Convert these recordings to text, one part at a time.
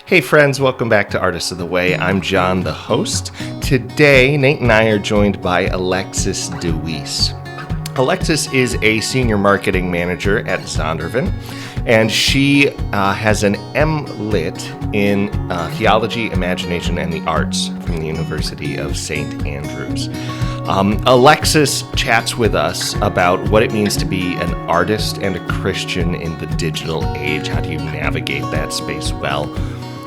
Hey friends, welcome back to Artists of the Way. I'm Jon, the host. Today, Nate and I are joined by Alexis De Weese. Alexis is a senior marketing manager at Zondervan, and she has an M.Lit in Theology, Imagination, and the Arts from the University of St. Andrews. Alexis chats with us about what it means to be an artist and a Christian in the digital age. How do you navigate that space well?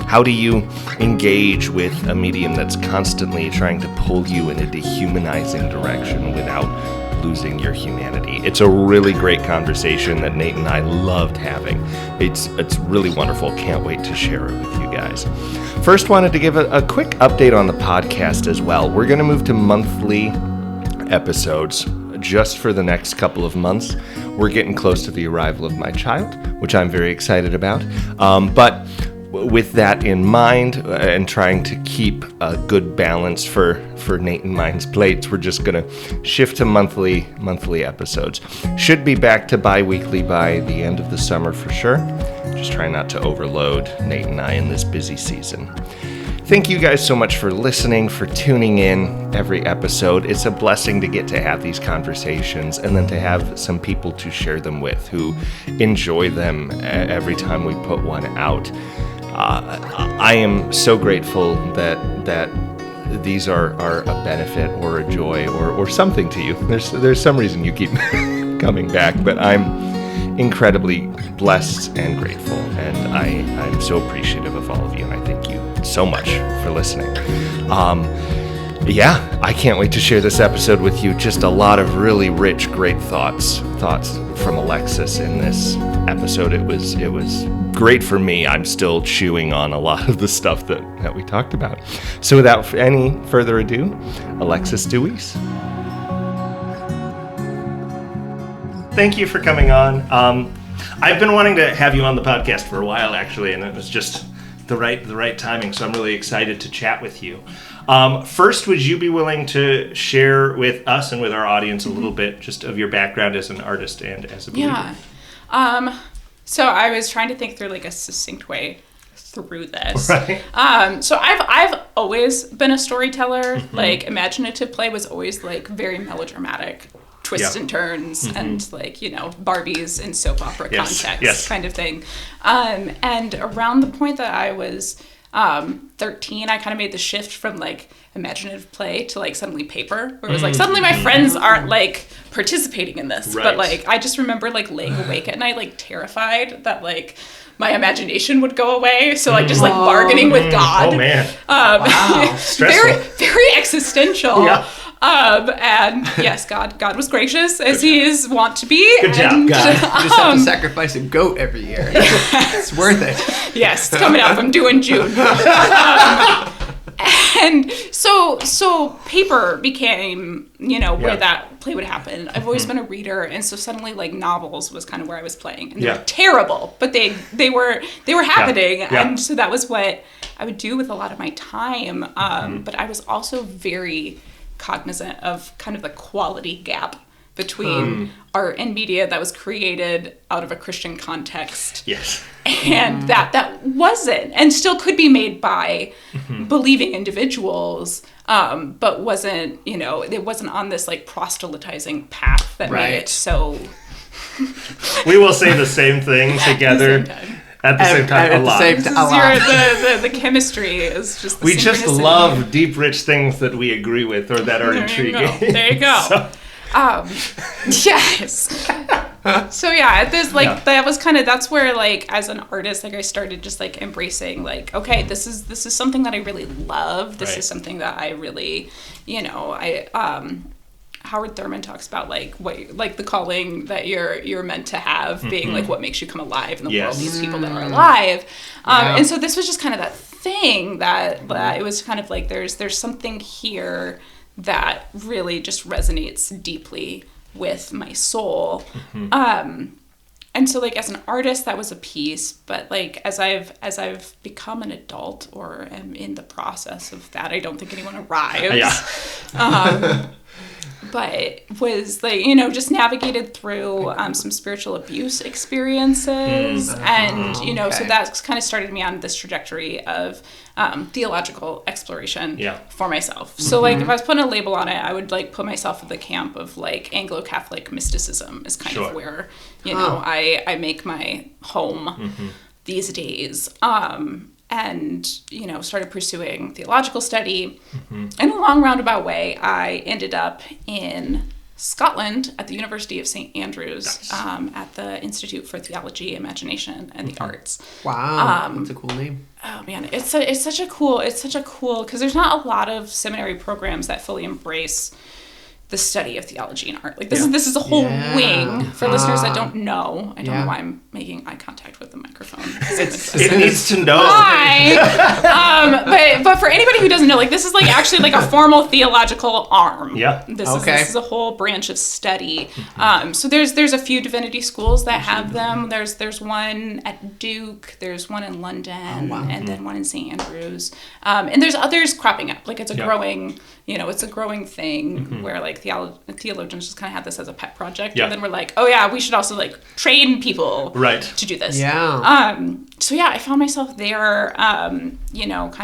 How do you engage with a medium that's constantly trying to pull you in a dehumanizing direction without losing your humanity? It's a really great conversation that Nate and I loved having. It's really wonderful. Can't wait to share it with you guys. First, wanted to give a quick update on the podcast as well. We're going to move to monthly episodes just for the next couple of months. We're getting close to the arrival of my child, which I'm very excited about. But with that in mind and trying to keep a good balance for Nate and mine's plates, we're just going to shift to monthly episodes. Should be back to bi-weekly by the end of the summer for sure. Just trying not to overload Nate and I in this busy season. Thank you guys so much for listening, for tuning in every episode. It's a blessing to get to have these conversations and then to have some people to share them with who enjoy them every time we put one out. I am so grateful that these are a benefit or a joy or something to you. There's some reason you keep coming back, but I'm incredibly blessed and grateful, and I'm so appreciative of all of you, and I thank you so much for listening. I can't wait to share this episode with you. Just a lot of really rich, great thoughts from Alexis in this episode. It was great for me. I'm still chewing on a lot of the stuff that we talked about. So without any further ado, Alexis De Weese. Thank you for coming on. I've been wanting to have you on the podcast for a while, actually, and it was just the right timing, so I'm really excited to chat with you. First, would you be willing to share with us and with our audience a little bit just of your background as an artist and as a believer? Yeah. So I was trying to think through like a succinct way through this. Right. So I've always been a storyteller. Mm-hmm. Like imaginative play was always like very melodramatic, twists and turns, and like, Barbies in soap opera context kind of thing. And around the point that I was 13, I kind of made the shift from like imaginative play to like suddenly paper, where it was like suddenly my friends aren't like participating in this, but like I just remember like laying awake at night like terrified that like my imagination would go away, so like just like bargaining with God. Oh man, wow. Stressful. very existential. Yeah. And yes, God was gracious as He is wont to be. Good job, God. You just have to sacrifice a goat every year. It's worth it. Yes, it's coming up. I'm due in June. And so paper became, where that play would happen. I've always been a reader, and so suddenly like novels was kind of where I was playing. And they were terrible, but they were happening. Yeah. And so that was what I would do with a lot of my time. But I was also very cognizant of kind of the quality gap between art and media that was created out of a Christian context. Yes. And that wasn't, and still could be made by believing individuals, but wasn't, it wasn't on this like proselytizing path that made it so. We will say the same thing together. At the same time, a lot. The chemistry is just the we just love deep, rich things that we agree with or that are intriguing. There you go. Yes. So yeah, that was kind of, that's where like as an artist, like I started just like embracing like, okay, this is something that I really love. This is something that I really, Howard Thurman talks about like the calling that you're meant to have being like what makes you come alive in the world, these people that are alive. And so this was just kind of that thing that it was kind of like there's something here that really just resonates deeply with my soul. And so like as an artist that was a piece, but like as I've become an adult or am in the process of that, I don't think anyone arrives. but was like, just navigated through some spiritual abuse experiences. And, so that's kind of started me on this trajectory of theological exploration for myself. So like if I was putting a label on it, I would like put myself in the camp of like Anglo-Catholic mysticism is kind of where, I make my home these days. And, started pursuing theological study. In a long roundabout way, I ended up in Scotland at the University of St. Andrews, at the Institute for Theology, Imagination, and the Arts. Wow, that's a cool name. Oh man, it's such a cool, because there's not a lot of seminary programs that fully embrace the study of theology and art. Like this is a whole wing for listeners that don't know. I don't know why I'm making eye contact with the microphone. It needs to know. Hi. But for anybody who doesn't know, like this is like actually like a formal theological arm. Yeah. This is a whole branch of study. So there's a few divinity schools that have them. There's one at Duke. There's one in London, and then one in St. Andrews. And there's others cropping up. Like it's a growing. It's a growing thing where like theologians just kind of have this as a pet project, and then we're like, oh yeah, we should also like train people to do this. So I found myself there, kind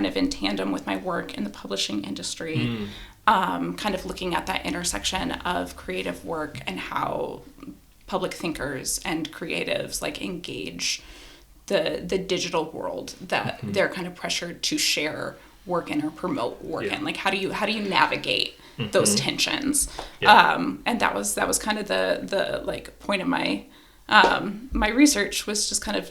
of in tandem with my work in the publishing industry, kind of looking at that intersection of creative work and how public thinkers and creatives like engage the digital world that they're kind of pressured to share work in or promote work in. Like how do you navigate those tensions? And that was kind of the like point of my my research was just kind of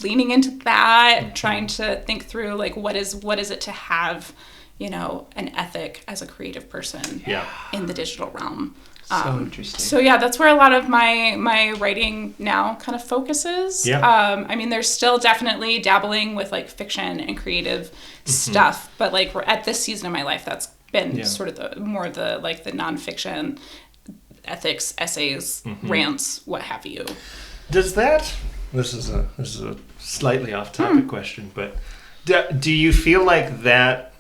leaning into that, trying to think through like what is it to have an ethic as a creative person in the digital realm. So interesting. So that's where a lot of my writing now kind of focuses. There's still definitely dabbling with like fiction and creative stuff, but like we're at this season of my life that's been sort of the nonfiction, ethics, essays, rants, what have you. Does that? This is a slightly off-topic question, but do you feel like that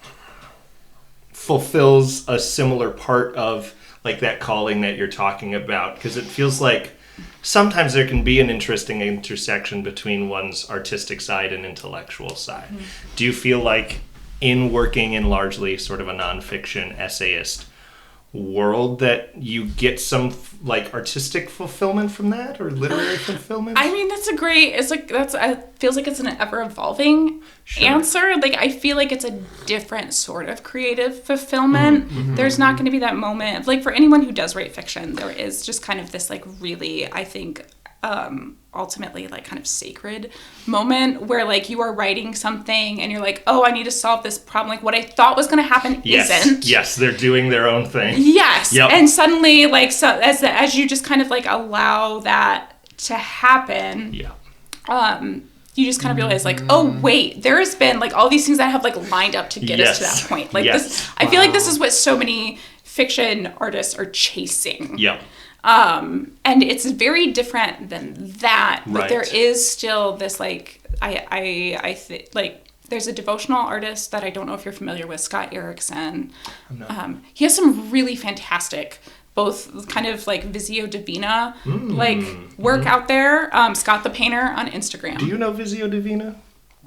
fulfills a similar part of like that calling that you're talking about? Because it feels like sometimes there can be an interesting intersection between one's artistic side and intellectual side. Do you feel like in working in largely sort of a nonfiction essayist world that you get some like artistic fulfillment from that or literary fulfillment? I mean, feels like it's an ever evolving answer. Like I feel like it's a different sort of creative fulfillment. There's not going to be that moment like for anyone who does write fiction, there is just kind of this like really, I think, ultimately like kind of sacred moment where like you are writing something and you're like, oh, I need to solve this problem. Like what I thought was going to happen isn't. Yes, they're doing their own thing. Yes. Yep. And suddenly like so as you just kind of like allow that to happen. You just kind of realize like, oh wait, there's been like all these things that have like lined up to get us to that point. Like this, I feel like this is what so many fiction artists are chasing. And it's very different than that. But there is still this like I think like there's a devotional artist that I don't know if you're familiar with, Scott Erickson. He has some really fantastic both kind of like Visio Divina like work out there. Scott the Painter on Instagram. Do you know Visio Divina?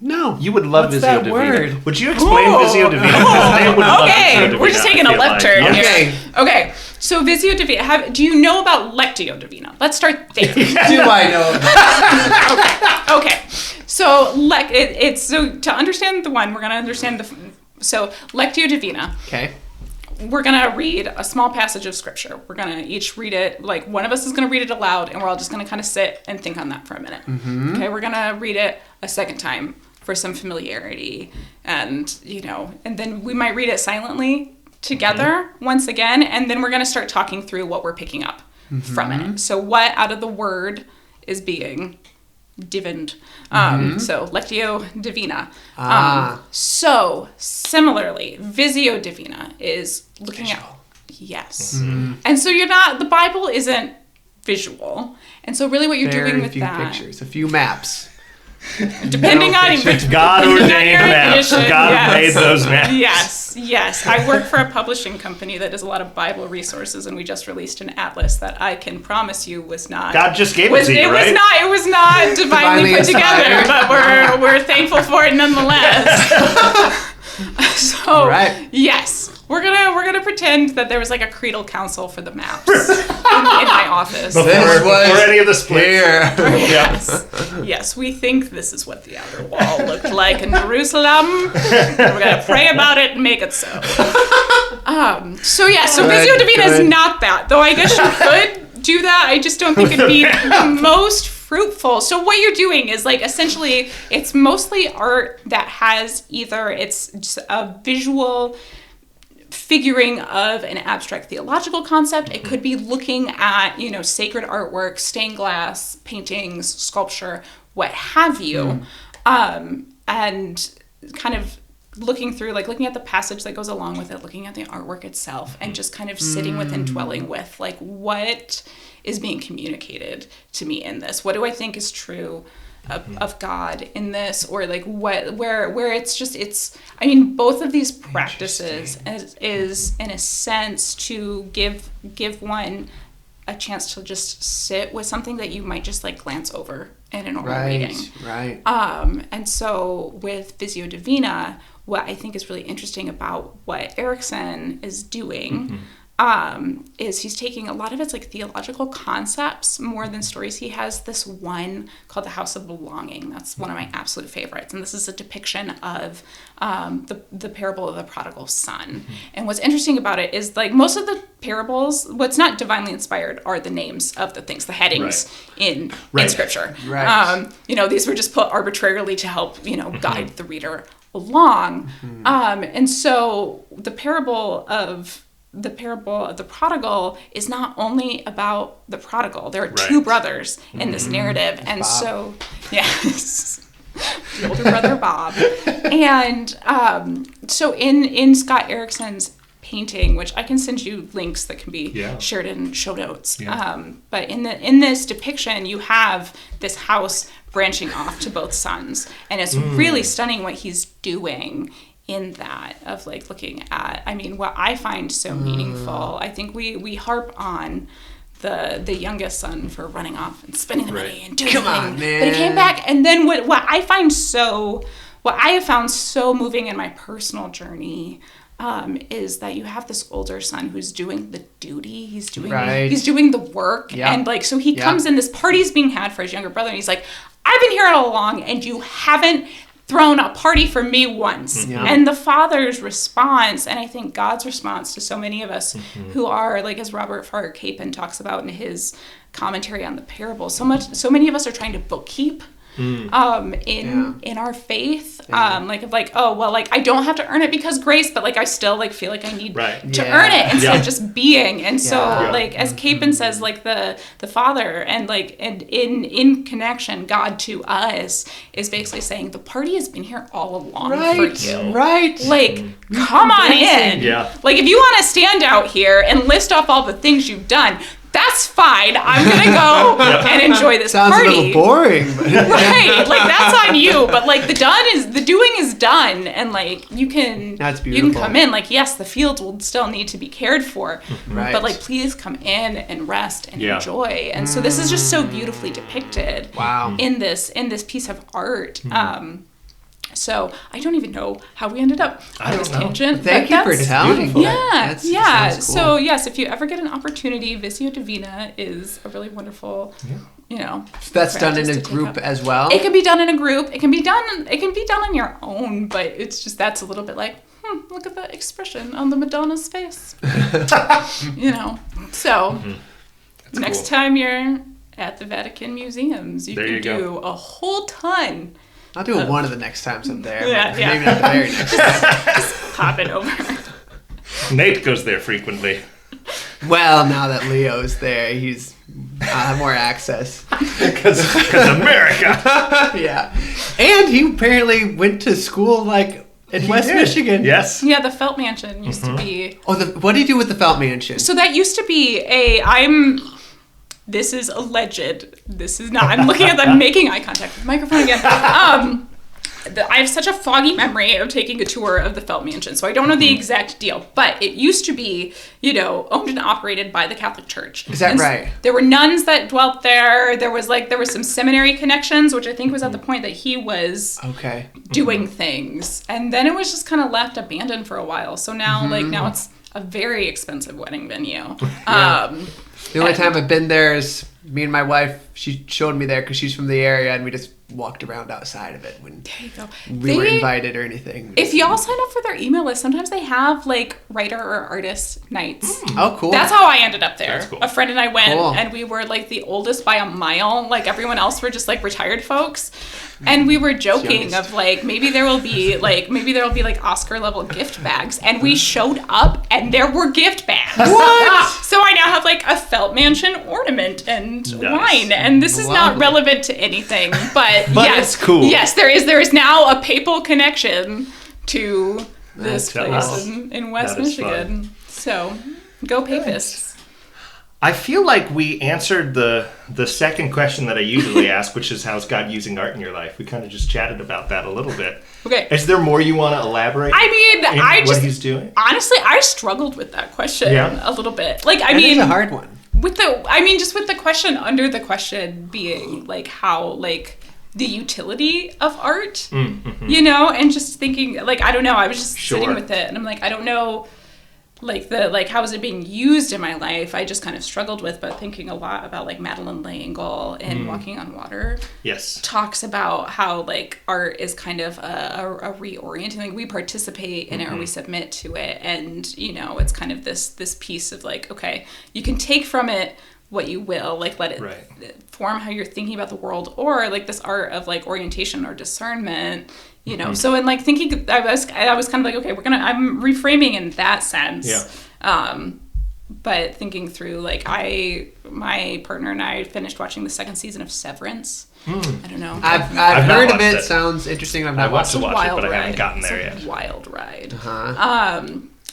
No. You would love What's Visio that Divina. Word? Would you explain Visio Divina? They would love Visio Divina, we're just taking a left turn here. Okay. So Visio Divina, do you know about Lectio Divina? Let's start there. Do I know about Okay. So it's so to understand the one, we're going to understand so Lectio Divina. Okay. We're going to read a small passage of scripture. We're going to each read it, like one of us is going to read it aloud, and we're all just going to kind of sit and think on that for a minute. Okay, we're going to read it a second time for some familiarity, and and then we might read it silently together once again, and then we're going to start talking through what we're picking up from it. So what out of the word is being divined. So Lectio Divina. So similarly, Visio Divina is looking at and so the Bible isn't visual, and so really what you're doing with few that pictures, a few maps. Depending on God ordained maps. God made those maps. Yes. I work for a publishing company that does a lot of Bible resources, and we just released an atlas that I can promise you was not. God just gave it to you, right? It was not divinely put together, but we're thankful for it nonetheless. So yes, we're gonna pretend that there was like a creedal council for the maps in my office. Before any of the splits. Yes, we think this is what the outer wall looked like in Jerusalem. We're gonna pray about it and make it so. So Visio Divina is not that, though. I guess you could do that. I just don't think it'd be the most fruitful. So what you're doing is like essentially it's mostly art that has either it's just a visual figuring of an abstract theological concept. It could be looking at, sacred artwork, stained glass, paintings, sculpture, what have you. And kind of looking at the passage that goes along with it, looking at the artwork itself, and just kind of sitting with and dwelling with like what is being communicated to me in this. What do I think is true of God in this, or like where it's both of these practices is in a sense to give one a chance to just sit with something that you might just like glance over in a normal reading. Right. And so with Visio Divina, what I think is really interesting about what Erikson is doing is he's taking a lot of its like theological concepts more than stories. He has this one called The House of Belonging. That's one of my absolute favorites. And this is a depiction of the parable of the prodigal son. And what's interesting about it is like most of the parables, what's not divinely inspired are the names of the things, the headings in scripture. Right. These were just put arbitrarily to help, guide the reader along. And so the parable of the prodigal is not only about the prodigal. There are two brothers in this narrative. And Bob. So, yes, the older brother Bob. And so in Scott Erikson's painting, which I can send you links that can be shared in show notes. Yeah. But in this depiction, you have this house branching off to both sons. And it's really stunning what he's doing in that of like looking at, what I find so meaningful. I think we harp on the youngest son for running off and spending the money and doing man. But he came back, and then what I have found so moving in my personal journey is that you have this older son who's doing the duty. He's doing the work, and like so he comes in. This party's being had for his younger brother, and he's like, "I've been here all along, and you haven't thrown a party for me once." And the father's response, and I think God's response to so many of us who are like, as Robert Farrar Capon talks about in his commentary on the parable, so many of us are trying to bookkeep in our faith, I don't have to earn it because grace, but like I still like feel like I need to earn it instead of just being. And so like as Capon says, like the father and in connection, God to us is basically saying the party has been here all along for you. Like come on in. Like if you want to stand out here and list off all the things you've done, that's fine. I'm gonna go and enjoy this party. Sounds a little boring, but right? Like that's on you. But like the doing is done, and like you can come in. Like yes, the fields will still need to be cared for, but like please come in and rest and enjoy. And so this is just so beautifully depicted. Wow. In this piece of art. So I don't even know how we ended up on this tangent. Thank you for telling me. Yeah. Cool. So yes, if you ever get an opportunity, Visio Divina is a really wonderful, So that's done in a group as well. It can be done in a group. It can be done on your own, but it's just that's a little bit like, look at the expression on the Madonna's face. So next time you're at the Vatican museums, you can do a whole ton. I'll do one of the next times I'm there. Maybe not the very next time. Just pop it over. Nate goes there frequently. Well, now that Leo's there, he's more access. Because America. Yeah. And he apparently went to school like in West Michigan. Yes. Yeah, the Felt Mansion used to be. Oh, what did he do with the Felt Mansion? So that used to be this is alleged. This is not. I'm looking at them making eye contact with the microphone again. I have such a foggy memory of taking a tour of the Felt Mansion, so I don't know the exact deal. But it used to be, owned and operated by the Catholic Church. Is that right? There were nuns that dwelt there. There was some seminary connections, which I think was at the point that he was doing things, and then it was just kind of left abandoned for a while. So now, now it's a very expensive wedding venue. The only time I've been there is me and my wife. She showed me there because she's from the area, and we just walked around outside of it when we were invited or anything. If y'all sign up for their email list, sometimes they have writer or artist nights. Oh, cool. That's how I ended up there. That's cool. A friend and I went, and we were the oldest by a mile. Everyone else were just retired folks. And we were joking of maybe there will be Oscar level gift bags, and we showed up and there were gift bags. What? So I now have a Felt Mansion ornament and wine, and this is not relevant to anything, but yes, it's cool. Yes, there is now a papal connection to this place in West Michigan. Fun. So go Papists. I feel like we answered the second question that I usually ask, which is how's God using art in your life? We kind of just chatted about that a little bit. Okay. Is there more you want to elaborate? What he's doing? Honestly, I struggled with that question a little bit. It's a hard one. With the question under the question being how the utility of art, and just thinking I don't know. I was just sitting with it, and I'm I don't know. How is it being used in my life? I just kind of struggled with, but thinking a lot about Madeleine L'Engle in Walking on Water. Yes. Talks about how art is kind of a reorienting. We participate in it or we submit to it, and it's kind of this piece of okay, you can take from it what you will, let it form how you're thinking about the world, or this art of orientation or discernment. So in thinking, I was kind of okay, I'm reframing in that sense. Yeah. But thinking through, my partner and I finished watching the second season of Severance. I don't know. I've heard of it. Sounds interesting. I've not watched it, but I haven't gotten there yet. It's a wild ride.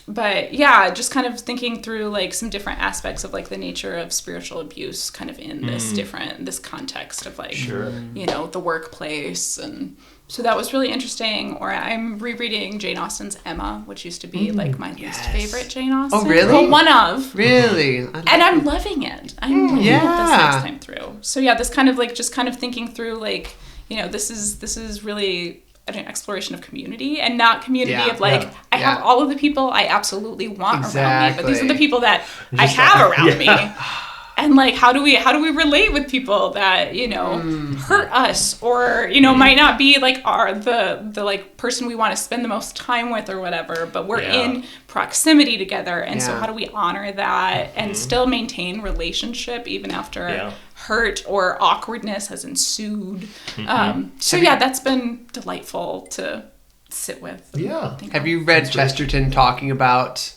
But yeah, just kind of thinking through some different aspects of the nature of spiritual abuse kind of in this context of the workplace. And so that was really interesting. Or I'm rereading Jane Austen's Emma, which used to be my least favorite Jane Austen. Oh, really? Well, one of. Really? And I'm loving it. I'm loving it this next time through. So yeah, this kind of just kind of thinking through this is really an exploration of community, and not community of I have all of the people I absolutely want around me, but these are the people that I have around me. And how do we relate with people that hurt us, or might not be the person we want to spend the most time with or whatever, but we're in proximity together, and so how do we honor that and still maintain relationship even after hurt or awkwardness has ensued. So that's been delightful to sit with. Yeah. Have you read Chesterton talking about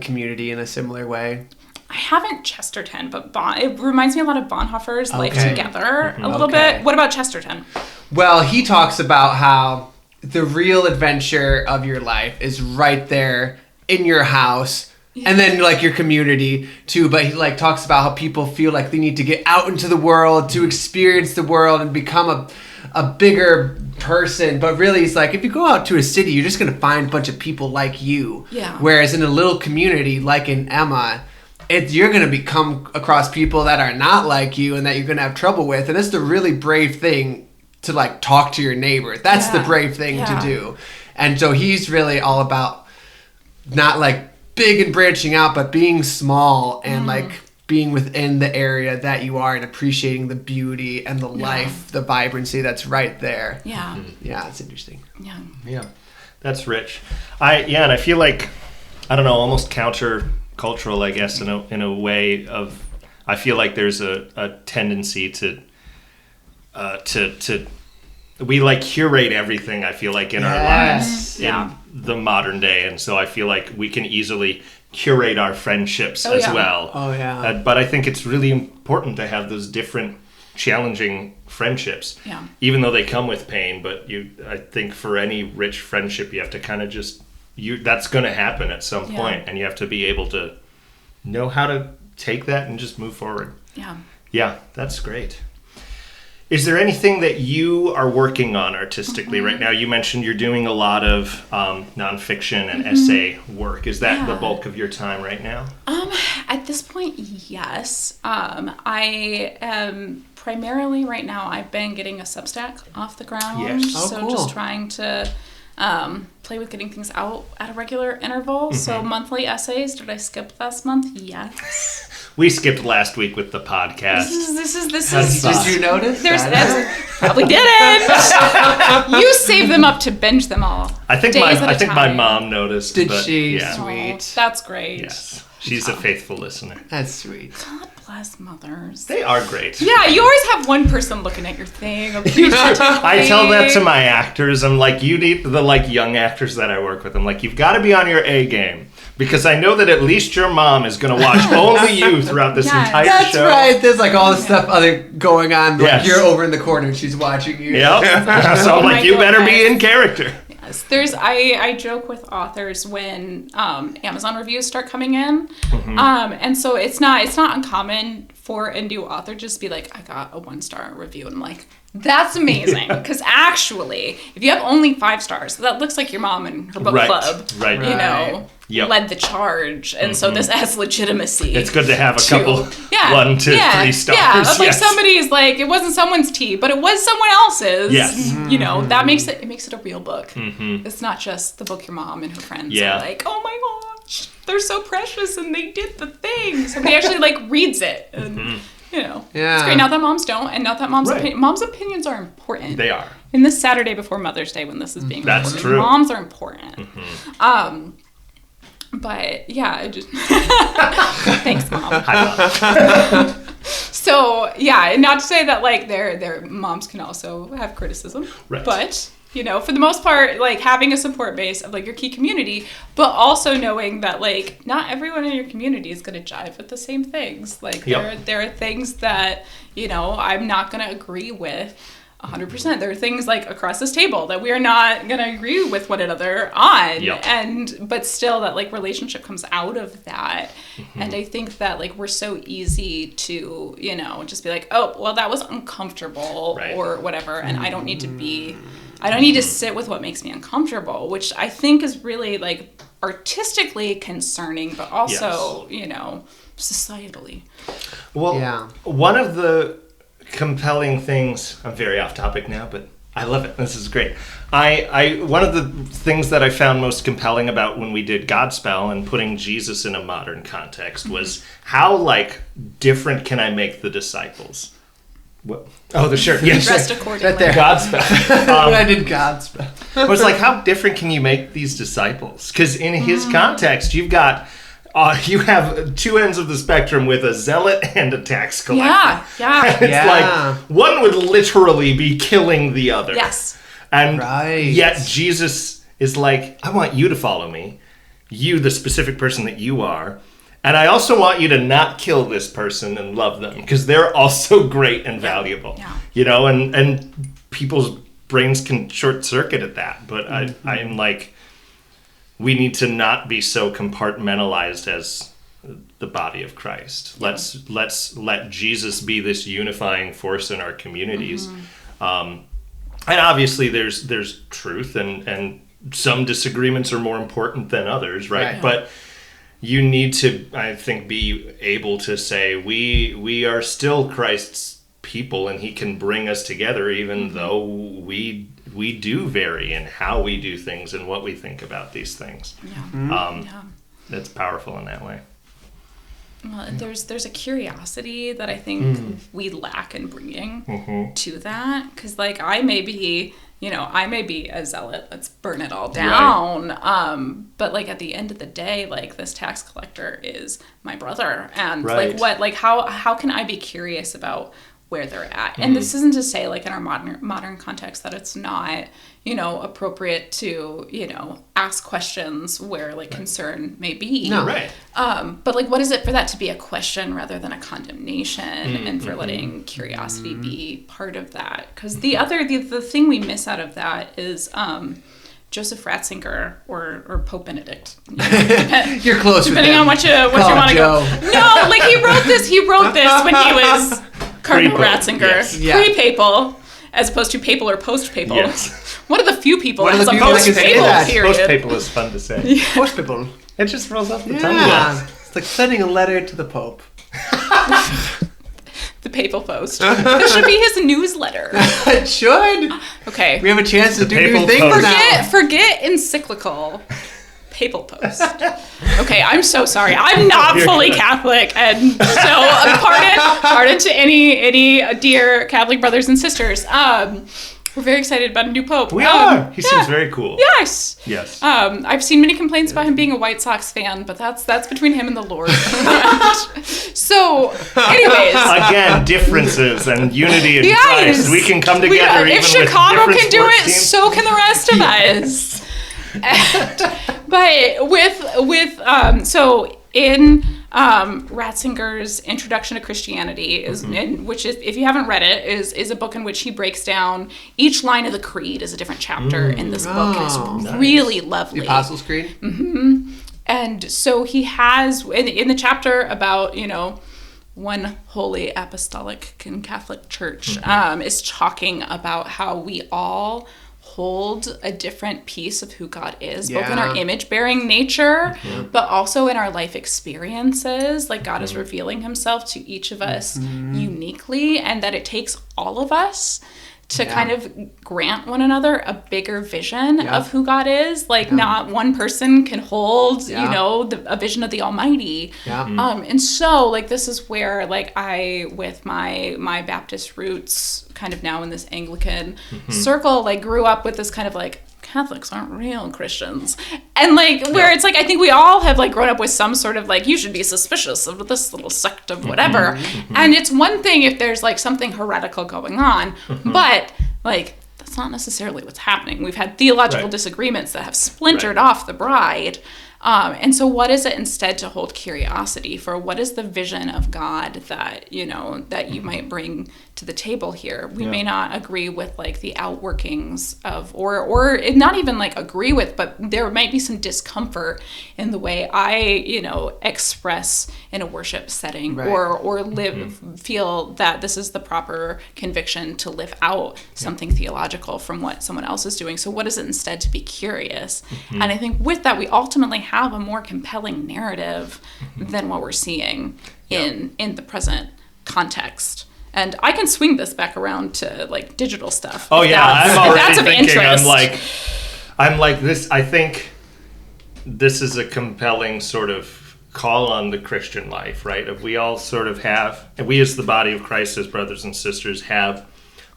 community in a similar way? I haven't Chesterton, but it reminds me a lot of Bonhoeffer's Life Together a little bit. What about Chesterton? Well, he talks about how the real adventure of your life is right there in your house, and then your community too. But he talks about how people feel like they need to get out into the world to experience the world and become a bigger person. But really, it's if you go out to a city, you're just going to find a bunch of people like you. Yeah. Whereas in a little community like in Emma, you're going to come across people that are not like you and that you're going to have trouble with. And it's the really brave thing to talk to your neighbor. That's the brave thing to do. And so he's really all about not big and branching out, but being small and being within the area that you are and appreciating the beauty and the life, the vibrancy that's right there. Yeah. Yeah, it's interesting. Yeah. Yeah. That's rich. And I feel I don't know, almost counter-cultural, I guess, in a way of, I feel there's a tendency to we curate everything, I feel in our lives in the modern day, and so I feel we can easily curate our friendships as well. Oh yeah. But I think it's really important to have those different challenging friendships, even though they come with pain. But I think for any rich friendship, you have to kind of that's going to happen at some point, and you have to be able to know how to take that and just move forward. Yeah. Yeah, that's great. Is there anything that you are working on artistically right now? You mentioned you're doing a lot of nonfiction and essay work. Is that the bulk of your time right now? At this point, yes. I am primarily right now, I've been getting a Substack off the ground. Yes. Oh, so cool. just trying to play with getting things out at a regular interval. So monthly essays. Did I skip last month? Yes. We skipped last week with the podcast. This is. Did you notice? Probably didn't. You save them up to binge them all. I think my mom noticed. Did but, she? Yeah. Sweet. That's great. Yes. She's a faithful listener. That's sweet. God bless mothers. They are great. Yeah, you always have one person looking at your thing. I tell that to my actors. I'm like, you need the young actors that I work with. I'm like, you've got to be on your A game. Because I know that at least your mom is going to watch only you throughout this entire That's show. right. There's all this stuff going on. Yes. You're over in the corner and she's watching you. Yep. So I'm like, you better be in character. Yes. I joke with authors when Amazon reviews start coming in. And so it's not uncommon for a new author just to be like, I got a 1-star review. And I'm like, that's amazing. Because actually, if you have only 5 stars, that looks like your mom and her book club. Right. You know. Yep. Led the charge, and so this has legitimacy. It's good to have a couple 1 to 3 stars. Yeah, it's like somebody's like, it wasn't someone's tea, but it was someone else's. Yes. You know, that makes it a real book. It's not just the book your mom and her friends are like, oh my gosh, they're so precious and they did the thing. Somebody actually reads it. And, you know, it's great. Not that moms don't, and not that mom's opinions are important. They are. In this Saturday before Mother's Day when this is being recorded, That's true. moms are important. But yeah, I just thanks, Mom. So yeah, not to say that their moms can also have criticism, right. But you know, for the most part, having a support base of your key community, but also knowing that not everyone in your community is going to jive with the same things. There are things that I'm not going to agree with 100%. There are things across this table that we are not going to agree with one another on. But still that relationship comes out of that. And I think that we're so easy to, just be oh, well, that was uncomfortable or whatever. And I don't need to sit with what makes me uncomfortable, which I think is really artistically concerning, but also, societally. Well, one of the compelling things, I'm very off topic now, but I love it. This is great. One of the things that I found most compelling about when we did Godspell and putting Jesus in a modern context was how different can I make the disciples? What? Oh, the shirt. Yes. Dressed accordingly. Right there. Godspell. When I did Godspell. It was how different can you make these disciples? Because in his context, you have 2 ends of the spectrum with a zealot and a tax collector. Yeah. It's one would literally be killing the other. Yes. And yet Jesus is I want you to follow me, you, the specific person that you are, and I also want you to not kill this person and love them because they're also great and valuable. Yeah. And people's brains can short circuit at that, but I am we need to not be so compartmentalized as the body of Christ. Let's let Jesus be this unifying force in our communities. And obviously there's truth and some disagreements are more important than others, right? But you need to, I think, be able to say we are still Christ's people and he can bring us together even though we do vary in how we do things and what we think about these things. That's powerful in that way. Well, there's a curiosity that I think we lack in bringing to that, because I may be a zealot, let's burn it all down, but at the end of the day, this tax collector is my brother, and how can I be curious about where they're at? And this isn't to say in our modern context that it's not appropriate to ask questions where concern may be. No, right. But what is it for that to be a question rather than a condemnation, and for letting curiosity be part of that? Because the thing we miss out of that is Joseph Ratzinger or Pope Benedict. You're close with depending on what you want to go. No, he wrote this when he was Cardinal Ratzinger. Yes. Yeah. Pre-papal, as opposed to papal or post-papal. Yes. One of the few people One of that's the a few that can say post-papal that. period. Post-papal is fun to say. Post people. It just rolls off the tongue. Yeah. It's like sending a letter to the Pope. The papal post. This should be his newsletter. It should. Okay. We have a chance to do papal new things post. now. Forget encyclical. Papal post. Okay, I'm so sorry. I'm not fully Catholic, and so pardon to any dear Catholic brothers and sisters. We're very excited about a new pope. We are. He seems very cool. Yes. Yes. I've seen many complaints about him being a White Sox fan, but that's between him and the Lord. So, anyways. Again, differences and unity in Yes. Christ. We can come together even If Chicago with can do sports it, teams. so can the rest of us. But so in Ratzinger's Introduction to Christianity is which is, if you haven't read it, is a book in which he breaks down each line of the creed is a different chapter in this book, and it's really lovely. The Apostles' Creed? And so he has in the chapter about one holy apostolic and Catholic church is talking about how we all hold a different piece of who God is, both in our image-bearing nature, but also in our life experiences. Like God is revealing himself to each of us uniquely, and that it takes all of us to kind of grant one another a bigger vision of who God is. Like not one person can hold, a vision of the Almighty. And so like this is where like I, with my Baptist roots, kind of now in this Anglican circle, like grew up with this kind of like Catholics aren't real Christians. And like where it's like I think we all have like grown up with some sort of like you should be suspicious of this little sect of whatever. And it's one thing if there's like something heretical going on, but like that's not necessarily what's happening. We've had theological disagreements that have splintered off the bride. And so what is it instead to hold curiosity for what is the vision of God that, that you might bring to the table here? We may not agree with like the outworkings of, or not even like agree with, but there might be some discomfort in the way I, express in a worship setting or live, feel that this is the proper conviction to live out something theological from what someone else is doing. So what is it instead to be curious? And I think with that, we ultimately have a more compelling narrative than what we're seeing in the present context. And I can swing this back around to like digital stuff. Oh yeah, I'm already thinking. Interest. I'm like this. I think this is a compelling sort of call on the Christian life, right? If we all sort of have, and we as the body of Christ, as brothers and sisters, have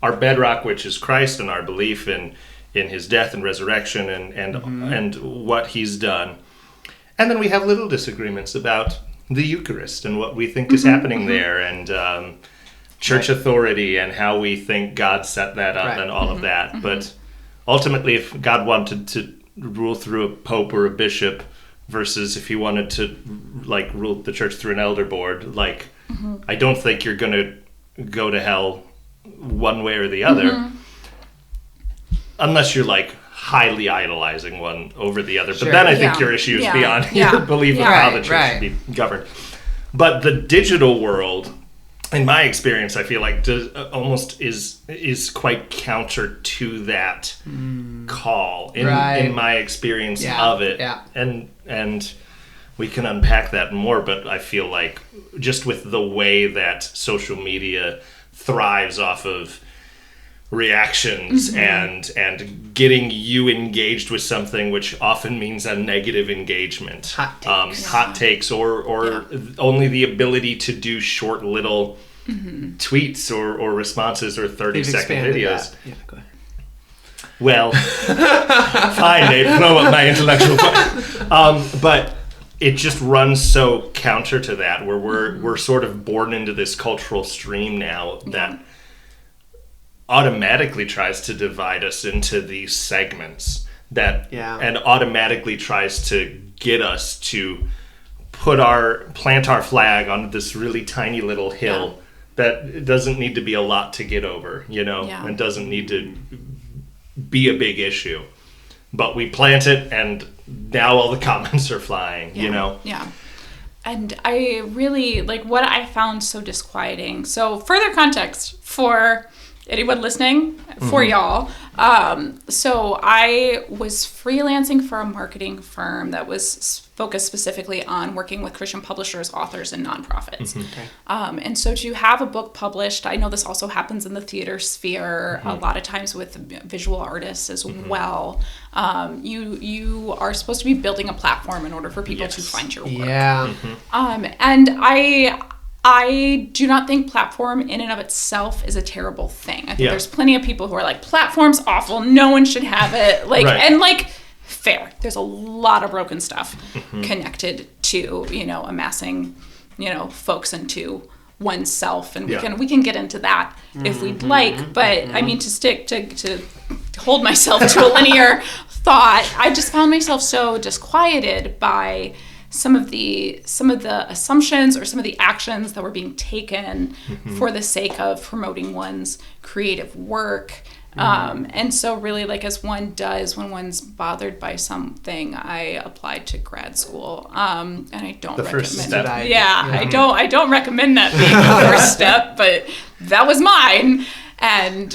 our bedrock, which is Christ, and our belief in his death and resurrection and what he's done. And then we have little disagreements about the Eucharist and what we think is happening there, and church authority and how we think God set that up and all of that. But ultimately, if God wanted to rule through a pope or a bishop versus if he wanted to like rule the church through an elder board, like I don't think you're going to go to hell one way or the other. Unless you're like highly idolizing one over the other. But then I think your issue is beyond your belief of how the church should be governed. But the digital world, in my experience, I feel like almost is quite counter to that call in my experience of it. And we can unpack that more, but I feel like just with the way that social media thrives off of reactions and getting you engaged with something, which often means a negative engagement, hot takes or only the ability to do short little tweets or responses or 30-second videos. Yeah, go ahead. Well, fine, Nate, blow up my intellectual point. But it just runs so counter to that, where we're sort of born into this cultural stream now that automatically tries to divide us into these segments and automatically tries to get us to plant our flag on this really tiny little hill that doesn't need to be a lot to get over, and doesn't need to be a big issue. But we plant it, and now all the comments are flying, Yeah. I really, like, what I found so disquieting. So further context for anyone listening, for y'all. So I was freelancing for a marketing firm that was focused specifically on working with Christian publishers, authors, and nonprofits. Okay. And so to have a book published, I know this also happens in the theater sphere, a lot of times with visual artists as well. You are supposed to be building a platform in order for people to find your work. Yeah. And I do not think platform in and of itself is a terrible thing. I think there's plenty of people who are like, platform's awful, no one should have it. Like, and like, fair. There's a lot of broken stuff connected to, amassing, folks into oneself. And we can get into that if we'd like. But I mean, to hold myself to a linear thought, I just found myself so disquieted by some of the assumptions or some of the actions that were being taken for the sake of promoting one's creative work. And so really, like, as one does when one's bothered by something, I applied to grad school. And I don't recommend first step. I don't recommend that being the first step, but that was mine. And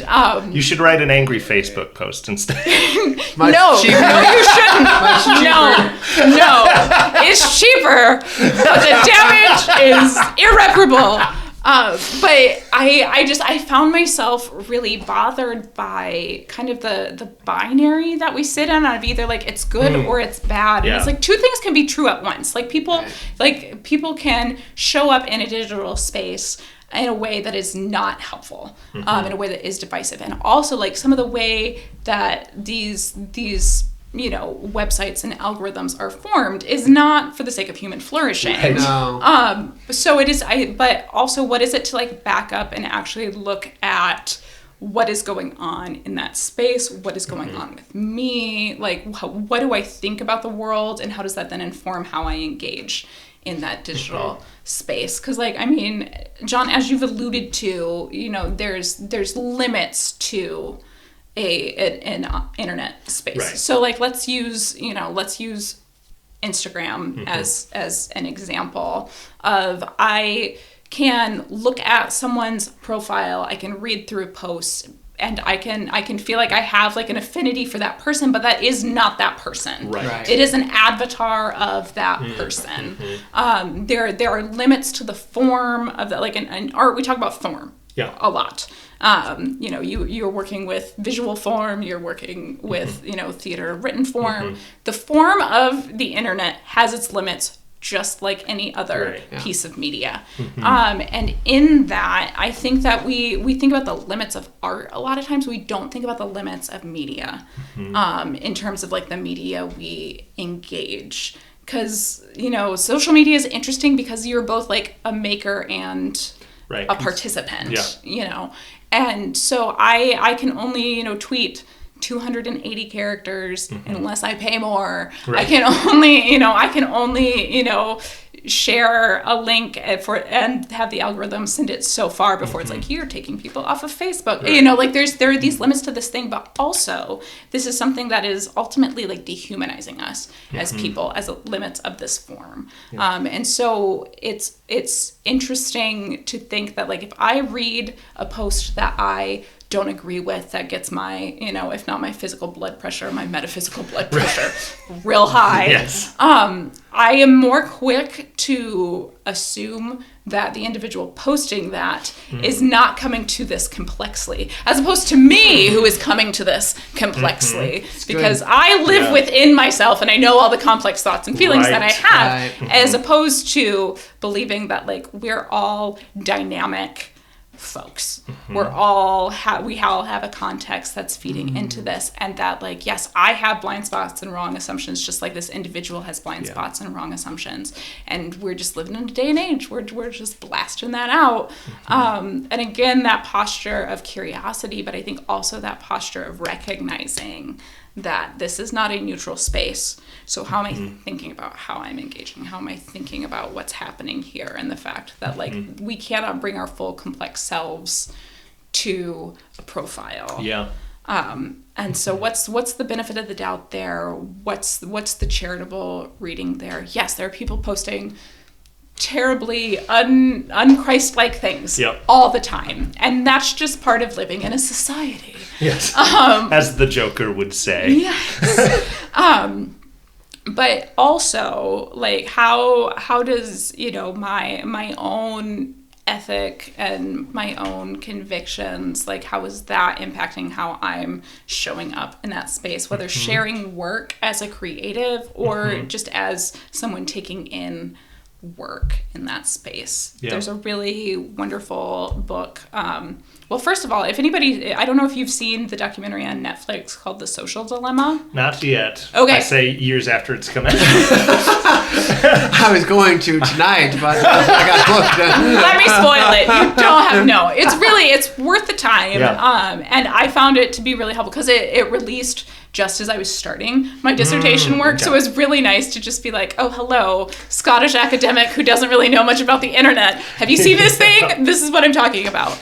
you should write an angry Facebook post instead. No, you shouldn't. No, it's cheaper, but the damage is irreparable. But I found myself really bothered by kind of the binary that we sit in of either like it's good or it's bad. And it's like two things can be true at once. Like people can show up in a digital space in a way that is not helpful, in a way that is divisive. And also, like, some of the way that these websites and algorithms are formed is not for the sake of human flourishing. Right. No. So it is, but also, what is it to, like, back up and actually look at what is going on in that space? What is going on with me? Like, what do I think about the world? And how does that then inform how I engage in that digital space? Because, like, I mean, Jon, as you've alluded to, there's limits to an internet space. Right. So, like, let's use Instagram as an example of, I can look at someone's profile, I can read through posts, and I can feel like I have, like, an affinity for that person, but that is not that person. Right. It is an avatar of that person. There are limits to the form of that. Like, in art, we talk about form a lot. You're working with visual form, you're working with, theater written form. The form of the internet has its limits, just like any other piece of media. And in that, I think that we think about the limits of art. A lot of times we don't think about the limits of media in terms of, like, the media we engage. Because, social media is interesting because you're both, like, a maker and a participant, And so I can only, tweet 280 characters unless I pay more. I can only share a link and have the algorithm send it so far before it's like, you're taking people off of Facebook. There are these limits to this thing, but also this is something that is ultimately, like, dehumanizing us as people, as limits of this form. And so it's interesting to think that, like, if I read a post that I don't agree with, that gets my, if not my physical blood pressure, my metaphysical blood pressure real high. Yes. I am more quick to assume that the individual posting that is not coming to this complexly, as opposed to me, who is coming to this complexly, because I live within myself and I know all the complex thoughts and feelings that I have, as opposed to believing that, like, we're all dynamic folks. We all have a context that's feeding into this, and that, like, yes, I have blind spots and wrong assumptions, just like this individual has blind spots and wrong assumptions, and we're just living in a day and age where we're just blasting that out. And again, that posture of curiosity, but I think also that posture of recognizing that this is not a neutral space. So how am I thinking about how I'm engaging? How am I thinking about what's happening here? And the fact that, like, we cannot bring our full complex selves to a profile. And so what's the benefit of the doubt there? What's the charitable reading there? Yes, there are people posting terribly un-Christ-like things all the time. And that's just part of living in a society. Yes. As the Joker would say. Yes. But also, like, how does, my own ethic and my own convictions, like, how is that impacting how I'm showing up in that space, whether sharing work as a creative or just as someone taking in work in that space. There's a really wonderful book. Well, first of all, if anybody, I don't know if you've seen the documentary on Netflix called The Social Dilemma. Not yet. Okay. I say years after it's come out. I was going to tonight, but I got booked. Let me spoil it. You don't have, no. It's worth the time. Yeah. And I found it to be really helpful because it released just as I was starting my dissertation work. Okay. So it was really nice to just be like, oh, hello, Scottish academic who doesn't really know much about the internet. Have you seen this thing? This is what I'm talking about.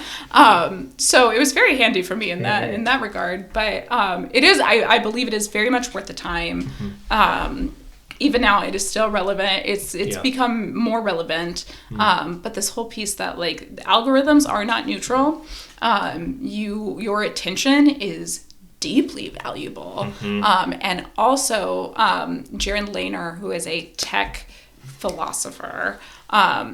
So it was very handy for me in that regard. But it is, I believe it is very much worth the time. Even now, it is still relevant. It's become more relevant. But this whole piece that, like, the algorithms are not neutral. Your attention is deeply valuable. And also, Jaron Lanier, who is a tech philosopher,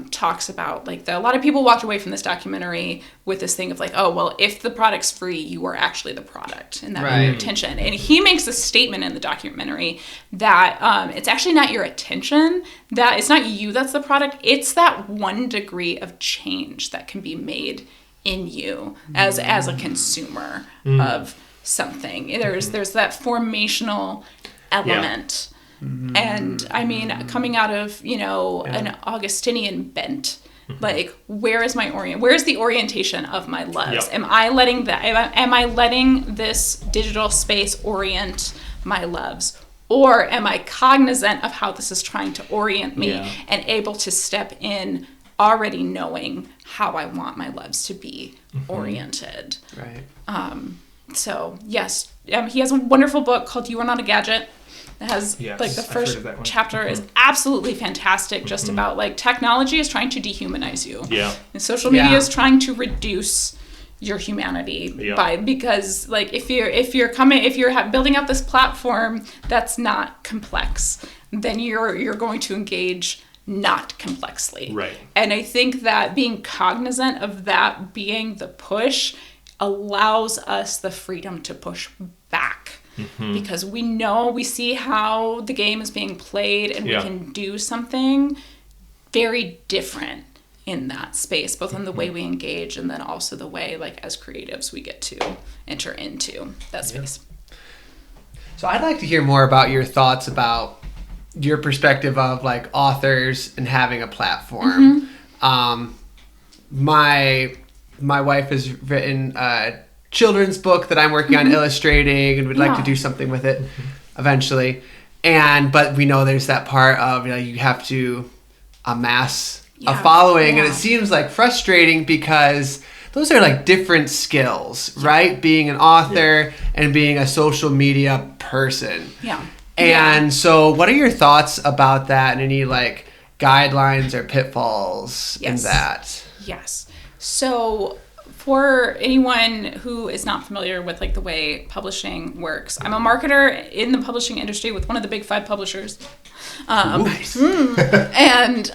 talks about, like, a lot of people walked away from this documentary with this thing of, like, oh, well, if the product's free, you are actually the product, and that right. your attention. And he makes a statement in the documentary that it's actually not your attention, that it's not you that's the product, it's that 1 degree of change that can be made in you as a consumer of something. There's that formational element. And I mean, coming out of, an Augustinian bent, like, where's the orientation of my loves? Yep. Am I letting this digital space orient my loves? Or am I cognizant of how this is trying to orient me and able to step in already knowing how I want my loves to be oriented? Right. So, yes, he has a wonderful book called You Are Not a Gadget. It has, like, the first chapter is absolutely fantastic, just about, like, technology is trying to dehumanize you. Yeah. And social media is trying to reduce your humanity because, like, if you're building out this platform that's not complex, then you're going to engage not complexly. Right. And I think that being cognizant of that being the push allows us the freedom to push back. Because we see how the game is being played, and we can do something very different in that space, both in the way we engage and then also the way, like, as creatives, we get to enter into that space. So I'd like to hear more about your thoughts about your perspective of, like, authors and having a platform. My wife has written children's book that I'm working on illustrating and would like to do something with it eventually. But we know there's that part of, you have to amass a following, and it seems like frustrating because those are, like, different skills, right? Being an author and being a social media person. And so what are your thoughts about that, and any, like, guidelines or pitfalls in that? Yes. So for anyone who is not familiar with, like, the way publishing works, I'm a marketer in the publishing industry with one of the big 5 publishers. Nice. And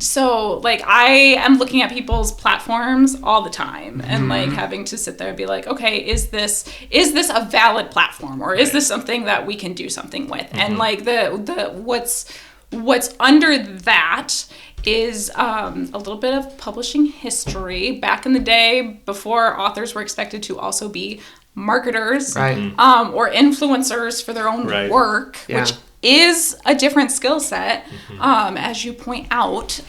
so, like, I am looking at people's platforms all the time and, like, having to sit there and be like, okay, is this a valid platform, or is this something that we can do something with? And, like, the what's under that is a little bit of publishing history. Back in the day, before authors were expected to also be marketers or influencers for their own work, which is a different skill set, as you point out.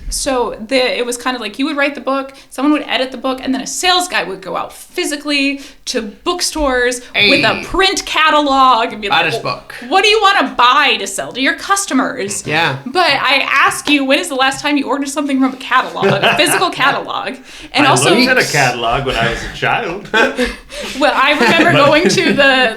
So it was kind of like you would write the book, someone would edit the book, and then a sales guy would go out physically to bookstores with a print catalog and be like, book. What do you want to buy to sell to your customers? Yeah. But I ask you, when is the last time you ordered something from a catalog, a physical catalog? And I looked at a catalog when I was a child. Well, I remember going to the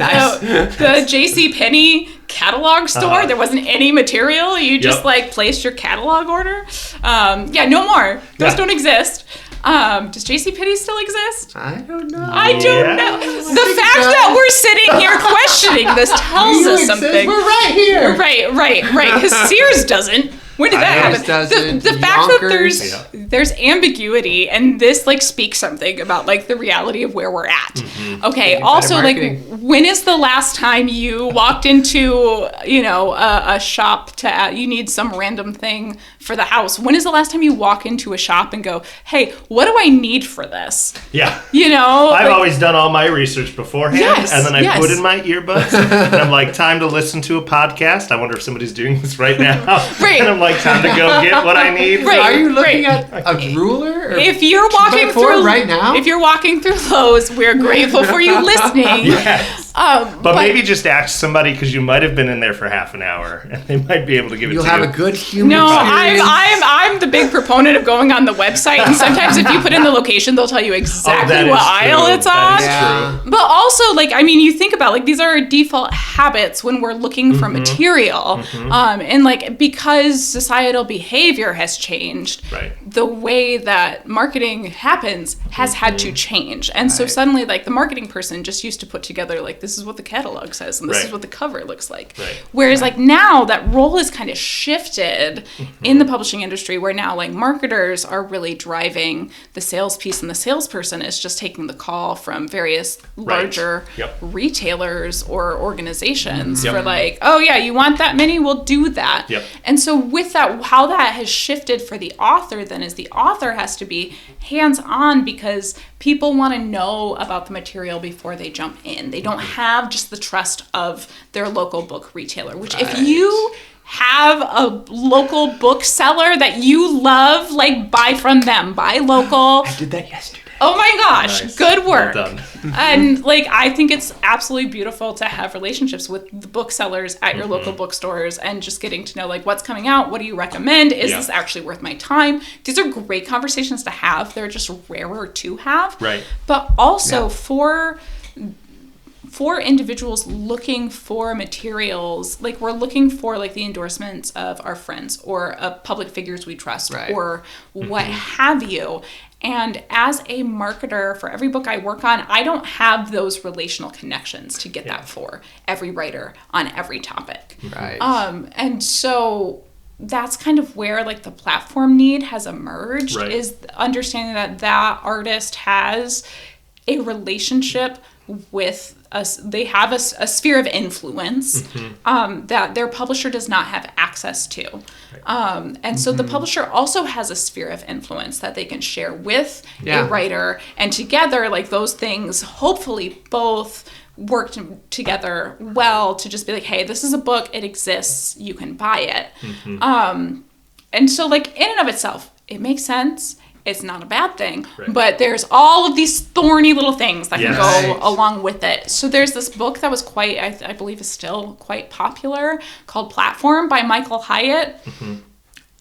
JCPenney catalog store. There wasn't any material. You just like placed your catalog order. No more. Those don't exist. Does JCPenney still exist? I don't know. I don't know. The fact that we're sitting here questioning this tells us something. We're right here. Right. Because Sears doesn't. When did that happen? The fact that there's ambiguity, and this like speaks something about like the reality of where we're at. Okay. Also, like, when is the last time you walked into a shop to you need some random thing for the house? When is the last time you walk into a shop and go, "Hey, what do I need for this?" Yeah. I've always done all my research beforehand, and then I put in my earbuds, and I'm like, time to listen to a podcast. I wonder if somebody's doing this right now. Right. And I'm like, time to go get what I need. Right. Are you looking at a ruler? If you're walking through right now, if you're walking through Lowe's, we're grateful for you listening. Yes. But maybe just ask somebody, because you might have been in there for half an hour, and they might be able to give it to you. You'll have a good human experience. I'm the big proponent of going on the website, and sometimes if you put in the location, they'll tell you exactly what aisle it's on. That is true. But also, like, I mean, you think about, like, these are our default habits when we're looking for material. And, like, because societal behavior has changed, the way that marketing happens has had to change. And so suddenly, like, the marketing person just used to put together, like, this is what the catalog says, and this is what the cover looks like. Whereas, like, now that role is kind of shifted in the publishing industry, where now, like, marketers are really driving the sales piece, and the salesperson is just taking the call from various larger retailers or organizations for, like, oh yeah, you want that many? We'll do that. And so with that, how that has shifted for the author then is the author has to be hands-on, because people want to know about the material before they jump in. They don't have just the trust of their local book retailer, which if you have a local bookseller that you love, like, buy from them, buy local. I did that yesterday. Oh my gosh, nice. Good work. Well done. And, like, I think it's absolutely beautiful to have relationships with the booksellers at your local bookstores, and just getting to know, like, what's coming out, what do you recommend, is this actually worth my time? These are great conversations to have. They're just rarer to have. But also for individuals looking for materials, like, we're looking for, like, the endorsements of our friends or public figures we trust or what have you. And as a marketer, for every book I work on, I don't have those relational connections to get that for every writer on every topic. And so that's kind of where, like, the platform need has emerged, is understanding that artist has a relationship with us. They have a sphere of influence that their publisher does not have access to. And so the publisher also has a sphere of influence that they can share with a writer, and together, like, those things hopefully both work together well to just be like, hey, this is a book, it exists, you can buy it. And so, like, in and of itself, it makes sense. It's not a bad thing, but there's all of these thorny little things that can go along with it. So there's this book that was quite, I believe is still quite popular, called Platform by Michael Hyatt.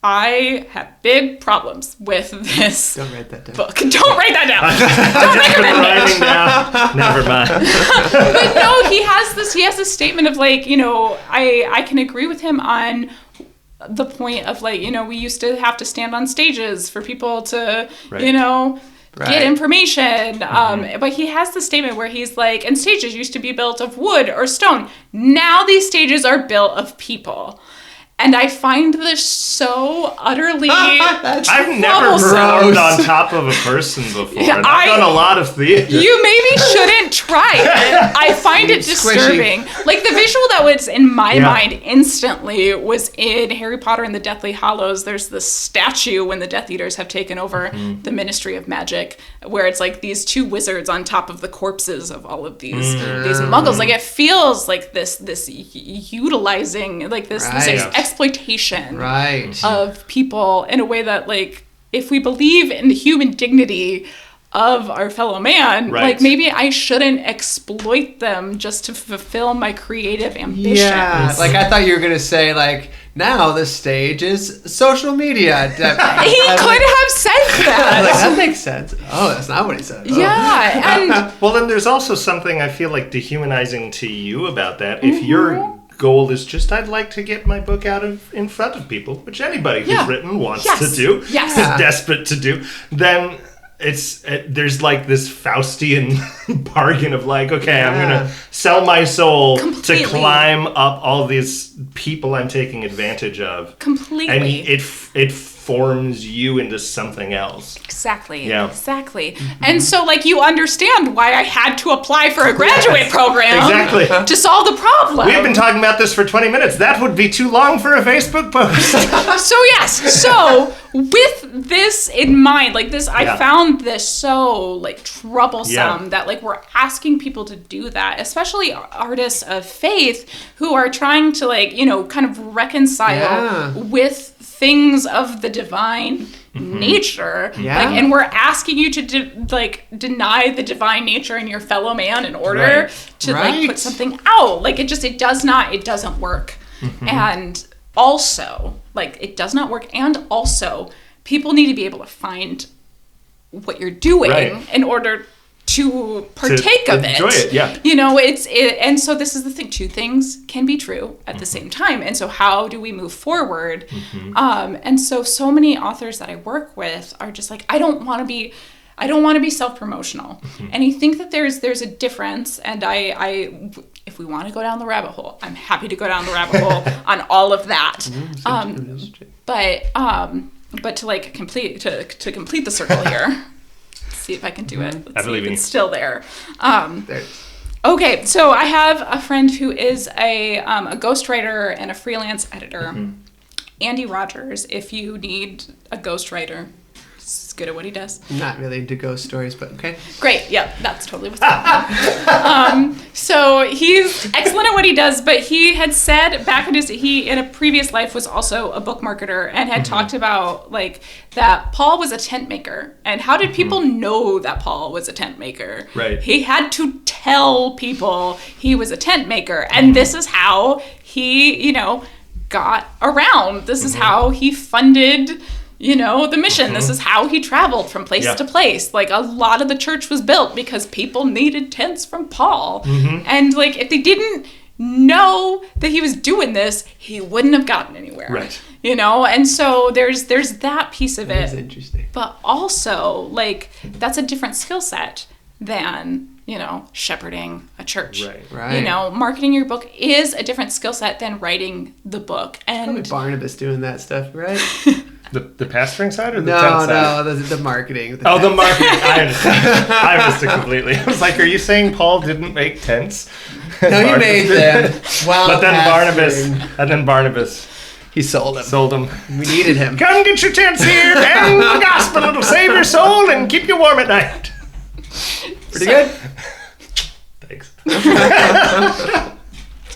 I have big problems with this Don't write that down. book. Don't write that down. Don't recommend it. Never mind. But no, he has this statement of, like, I can agree with him on the point of, like, we used to have to stand on stages for people to, get information. But he has the statement where he's like, and stages used to be built of wood or stone. Now these stages are built of people. And I find this so utterly I've never performed on top of a person before. And I've done a lot of theater. You maybe shouldn't try it. I find it disturbing. Squishy. Like, the visual that was in my mind instantly was in Harry Potter and the Deathly Hallows. There's this statue when the Death Eaters have taken over the Ministry of Magic, where it's like these two wizards on top of the corpses of all of these muggles. Like, it feels like this utilizing, like, this exploitation of people in a way that, like, if we believe in the human dignity of our fellow man, like, maybe I shouldn't exploit them just to fulfill my creative ambitions. Yeah, like, I thought you were going to say, like, now the stage is social media. He could have said that. Like, that makes sense. Oh, that's not what he said. Yeah. And well, then there's also something I feel like dehumanizing to you about that. If you're goal is just I'd like to get my book out in front of people, which anybody who's written wants to do, is desperate to do, then there's like this Faustian bargain of like, okay, I'm gonna sell my soul to climb up all these people I'm taking advantage of. Completely. And it forms you into something else. Exactly. Yeah. Exactly. Mm-hmm. And so, like, you understand why I had to apply for a graduate program. Exactly. To solve the problem. We've been talking about this for 20 minutes. That would be too long for a Facebook post. So with this in mind, like this, I found this so like troublesome that like we're asking people to do that, especially artists of faith who are trying to like, you know, kind of reconcile with things of the divine nature, like, and we're asking you to deny the divine nature in your fellow man in order to like put something out. Like it doesn't work. And also, like, it does not work, and also people need to be able to find what you're doing in order to partake of it. Enjoy it, You know, and so this is the thing. Two things can be true at the same time. And so how do we move forward? And so many authors that I work with are just like, I don't want to be self-promotional. And I think that there's a difference. And I if we want to go down the rabbit hole, I'm happy to go down the rabbit hole on all of that. But to like complete the circle here. See if I can do it. I believe it's still there. Okay, so I have a friend who is a ghostwriter and a freelance editor. Andy Rogers, if you need a ghostwriter, he's good at what he does. Not really into ghost stories, but okay. Great, yeah, that's totally what's going on. So he's excellent at what he does, but he had said back in a previous life was also a book marketer and had talked about like that Paul was a tent maker. And how did people know that Paul was a tent maker? Right. He had to tell people he was a tent maker. And this is how he, you know, got around. This is how he funded, you know, the mission. This is how he traveled from place to place. Like a lot of the church was built because people needed tents from Paul. And like if they didn't know that he was doing this, he wouldn't have gotten anywhere. Right. You know, and so there's that piece of it. That's interesting. But also, like, that's a different skill set than, you know, shepherding a church. Right. You know, marketing your book is a different skill set than writing the book. And probably Barnabas doing that stuff, right? The pastoring side or the tent side? No, the marketing. The marketing. I understood completely. I was like, are you saying Paul didn't make tents? No, he made them. But then Barnabas, he sold them. Sold them. We needed him. Come get your tents here and the gospel. It'll save your soul and keep you warm at night. Pretty good. Thanks.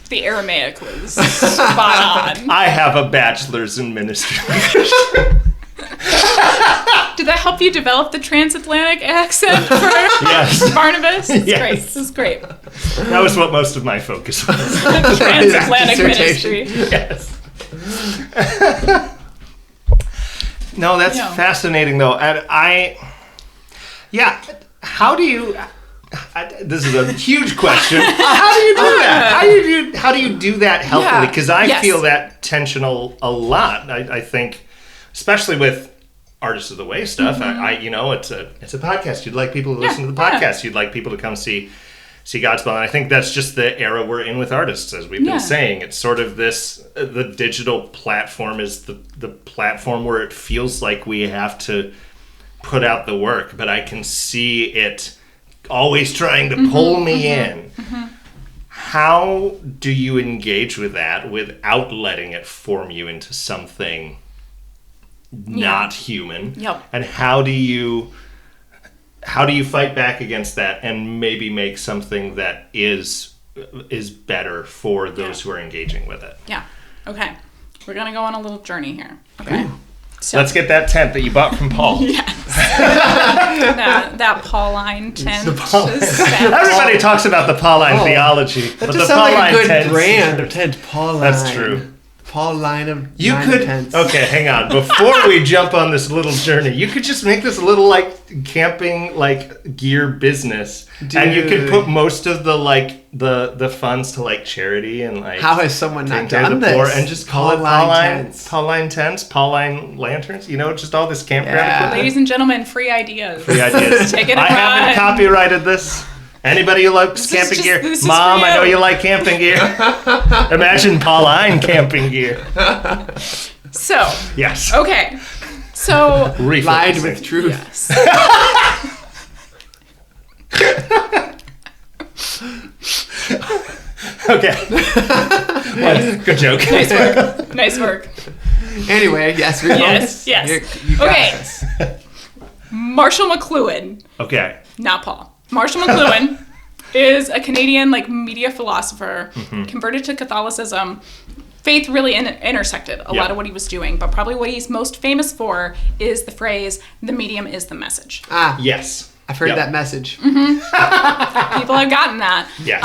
The Aramaic was spot on. I have a bachelor's in ministry. Did that help you develop the transatlantic accent for Barnabas? Great. This is great. That was what most of my focus was. Transatlantic ministry. Yes. No, that's fascinating though. And how do you... this is a huge question. How do you do that? How do you do that healthily? Because I feel that tension a lot. I think, especially with Artists of the Way stuff. It's a podcast. You'd like people to listen to the podcast. You'd like people to come see Godspell. And I think that's just the era we're in with artists, as we've been saying. It's sort of this. The digital platform is the platform where it feels like we have to put out the work, but I can see it always trying to pull me in. How do you engage with that without letting it form you into something not human? And how do you fight back against that and maybe make something that is better for those who are engaging with it? Okay, we're gonna go on a little journey here. Okay. So, let's get that tent that you bought from Paul. that Pauline tent. Everybody talks about the Pauline theology. That just sounds like a good brand of tent. Pauline. That's true. Paul line of You nine could tenths. okay, hang on. Before we jump on this little journey, you could just make this a little like camping like gear business, and you could put most of the like the funds to like charity and like. How has someone not done this? And just call it Pauline tents, Pauline lanterns. You know, just all this campground equipment. Ladies and gentlemen, free ideas. Free ideas. Take it and I haven't run. copyrighted this. Anybody who likes camping gear, Mom, I know you like camping gear. Imagine Pauline camping gear. So. Yes. Okay. So. Lied with truth. Yes. Okay. Well, good joke. Nice work. Nice work. Anyway, yes. Yes. You got Okay. this. Marshall McLuhan. Okay. Not Paul. Marshall McLuhan is a Canadian like media philosopher, converted to Catholicism. Faith really intersected a lot of what he was doing, but probably what he's most famous for is the phrase, the medium is the message. Yes. I've heard that message. People have gotten that. Yes.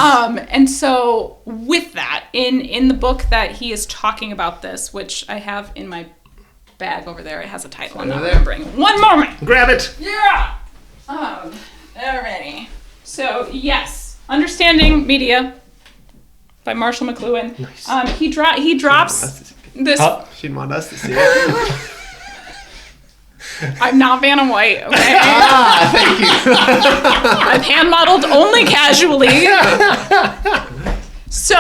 And so with that, in the book that he is talking about this, which I have in my bag over there, it has a title I'm not remembering. One moment. Grab it. Yeah. Alrighty. So yes, Understanding Media by Marshall McLuhan. Nice. He drops this. She didn't want us to see it. I'm not Vanna White. Okay. Thank you. I've hand modeled only casually. So,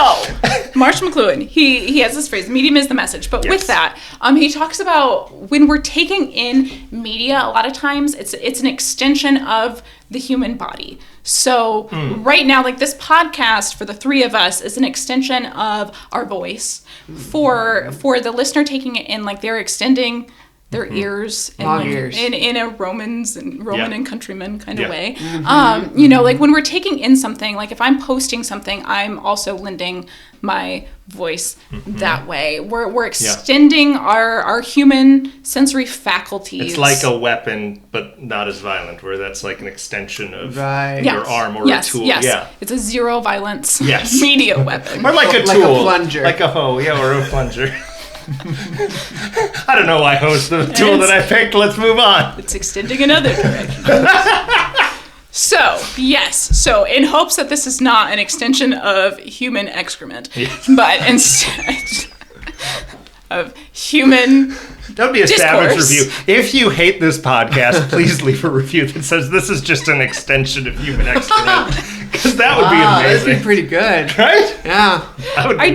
Marshall McLuhan, he has this phrase, medium is the message. But with that, he talks about when we're taking in media, a lot of times it's an extension of the human body. So right now, like this podcast for the three of us is an extension of our voice. For the listener taking it in, like they're extending their ears and Long like, ears. in a Roman and countryman kind of way. Mm-hmm. Like when we're taking in something, like if I'm posting something, I'm also lending my voice that way. We're extending our human sensory faculties. It's like a weapon, but not as violent, where that's like an extension of your arm or a tool. Yes. Yeah. It's a zero violence Yes. media weapon. Or like a Like a tool. plunger. Like a hoe, or a plunger. I don't know why hoe's the tool that I picked. Let's move on. It's extending another direction. So in hopes that this is not an extension of human excrement, but instead of human That would be a savage discourse. review. If you hate this podcast, please leave a review that says this is just an extension of human excrement. Because that would be amazing. That'd be pretty good. Right? Yeah. I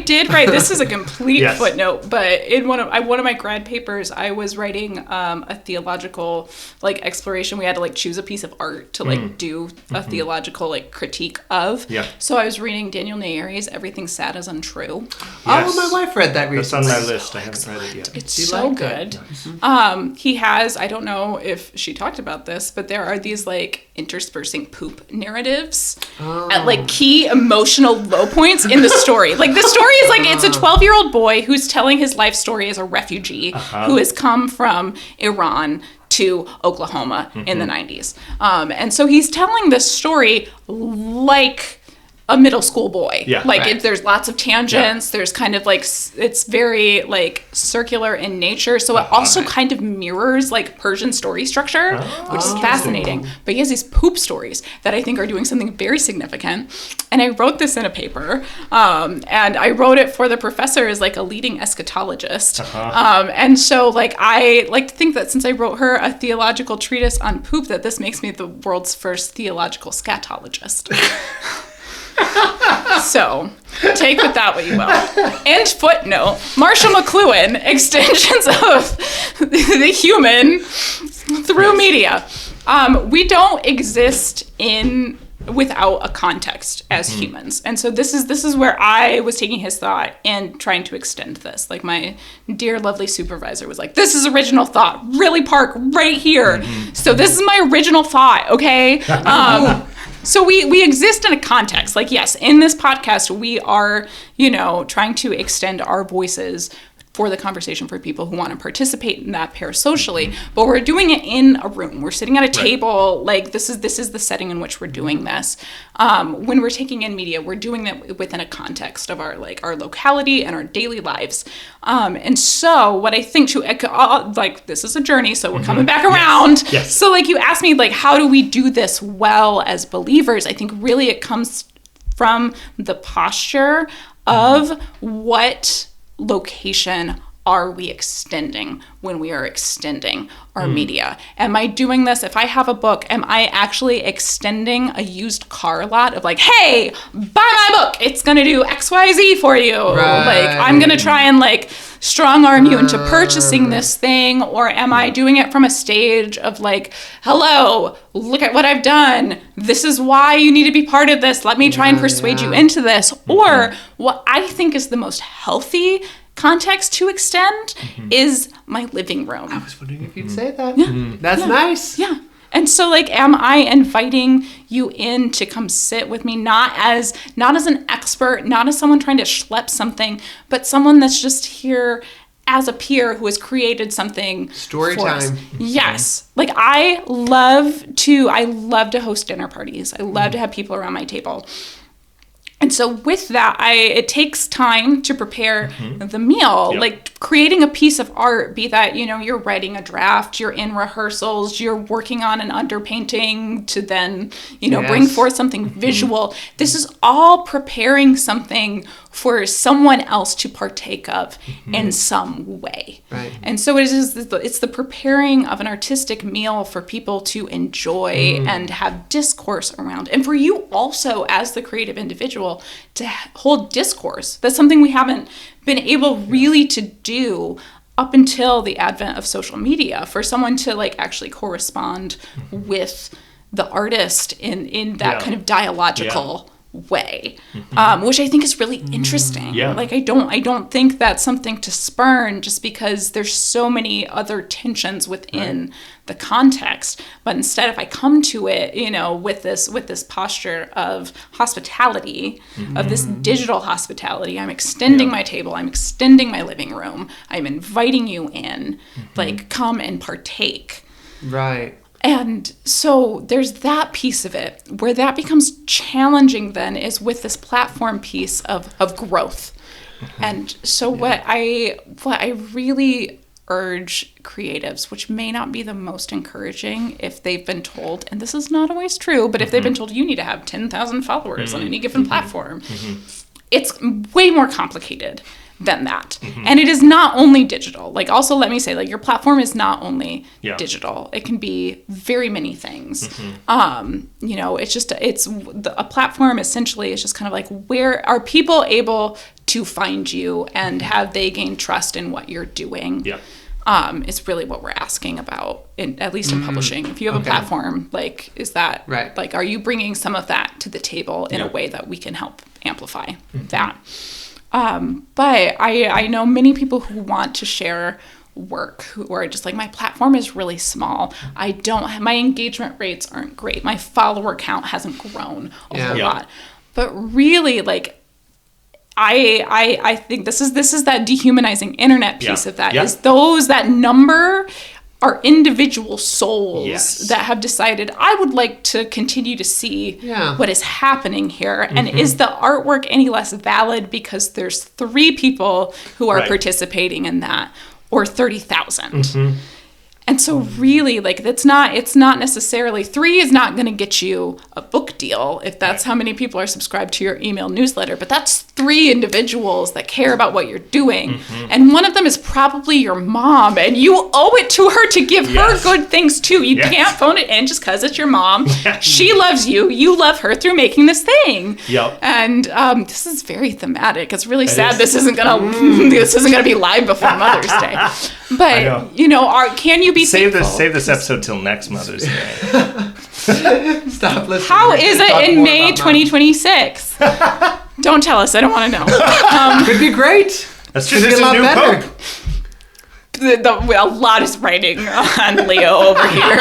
did write, this is a complete Yes. footnote, but in one of my grad papers, I was writing a theological like exploration. We had to like choose a piece of art to like do a theological like critique of. Yeah. So I was reading Daniel Naeri's Everything Sad is Untrue. Yes. Oh, my wife read that That's recently. on my list. I haven't read it yet. It's She so liked it. good. He has, I don't know if she talked about this, but there are these like interspersing poop narratives at like key emotional low points in the story. Like the story is like, it's a 12-year-old boy who's telling his life story as a refugee who has come from Iran to Oklahoma in the 90s. And so he's telling this story like a middle school boy. Yeah. Like there's lots of tangents. There's kind of like, it's very like circular in nature. So it also kind of mirrors like Persian story structure, which is fascinating. But he has these poop stories that I think are doing something very significant. And I wrote this in a paper. And I wrote it for the professor as like a leading eschatologist. And so like, I like to think that since I wrote her a theological treatise on poop, that this makes me the world's first theological scatologist. So, take with that what you will. And footnote, Marshall McLuhan, extensions of the human through media. We don't exist without a context as humans. And so this is where I was taking his thought and trying to extend this. Like my dear lovely supervisor was like, this is original thought, really park right here. So this is my original thought, okay? So we exist in a context. Like, yes, in this podcast, we are, trying to extend our voices for the conversation for people who want to participate in that parasocially, but we're doing it in a room. We're sitting at a table. Like this is the setting in which we're doing this. When we're taking in media, we're doing it within a context of our locality and our daily lives. And so what I think this is a journey, so we're coming back around. Yes. So you asked me how do we do this well as believers? I think really it comes from the posture of what location are we extending when we are extending our media? Am I doing this? If I have a book, am I actually extending a used car lot of hey, buy my book. It's going to do XYZ for you. Right. I'm going to try and strong arm you into purchasing this thing. Or am I doing it from a stage of hello, look at what I've done. This is why you need to be part of this. Let me try and persuade you into this. Or what I think is the most healthy context to extend is my living room. I was wondering if you'd say that. Yeah. That's nice. Yeah. And so am I inviting you in to come sit with me, not as an expert, not as someone trying to schlep something, but someone that's just here as a peer who has created something. Story for time. us. Yes. I love to host dinner parties. I love to have people around my table. And so with that, it takes time to prepare the meal. Creating a piece of art, be that, you're writing a draft, you're in rehearsals, you're working on an underpainting to then, bring forth something visual. This is all preparing something for someone else to partake of in some way. Right. And so it's the preparing of an artistic meal for people to enjoy and have discourse around. And for you also, as the creative individual, to hold discourse. That's something we haven't been able really to do up until the advent of social media, for someone to actually correspond with the artist in that kind of dialogical way, which I think is really interesting. Yeah. I don't think that's something to spurn just because there's so many other tensions within the context. But instead, if I come to it, with this posture of hospitality, of this digital hospitality, I'm extending my table, I'm extending my living room, I'm inviting you in, come and partake. Right. And so there's that piece of it. Where that becomes challenging then is with this platform piece of growth. And so what I really urge creatives, which may not be the most encouraging if they've been told, and this is not always true, but if they've been told you need to have 10,000 followers on any given platform, it's way more complicated than that. And it is not only digital. Also, let me say, your platform is not only digital. It can be very many things. A platform essentially is just kind of where are people able to find you and have they gain trust in what you're doing? Yeah. Is really what we're asking about, at least in publishing. If you have a platform, is that, right. Are you bringing some of that to the table in a way that we can help amplify that? But I know many people who want to share work who are just my platform is really small. My engagement rates aren't great. My follower count hasn't grown a whole lot. But really, I think this is that dehumanizing internet piece of that. Is that number are individual souls that have decided, I would like to continue to see what is happening here. And is the artwork any less valid because there's 3 people who are participating in that, or 30,000? And so really, it's not necessarily, 3 is not going to get you a book deal if that's how many people are subscribed to your email newsletter, but that's 3 individuals that care about what you're doing. And one of them is probably your mom, and you owe it to her to give her good things too. You can't phone it in just because it's your mom. She loves you. You love her through making this thing. And this is very thematic. It's really sad this isn't gonna be live before Mother's Day. But can you be save this episode till next Mother's Day? Stop listening. How is it in May 2026? Don't tell us. I don't want to know. Could be great. That's just a new pope. A lot is writing on Leo over here.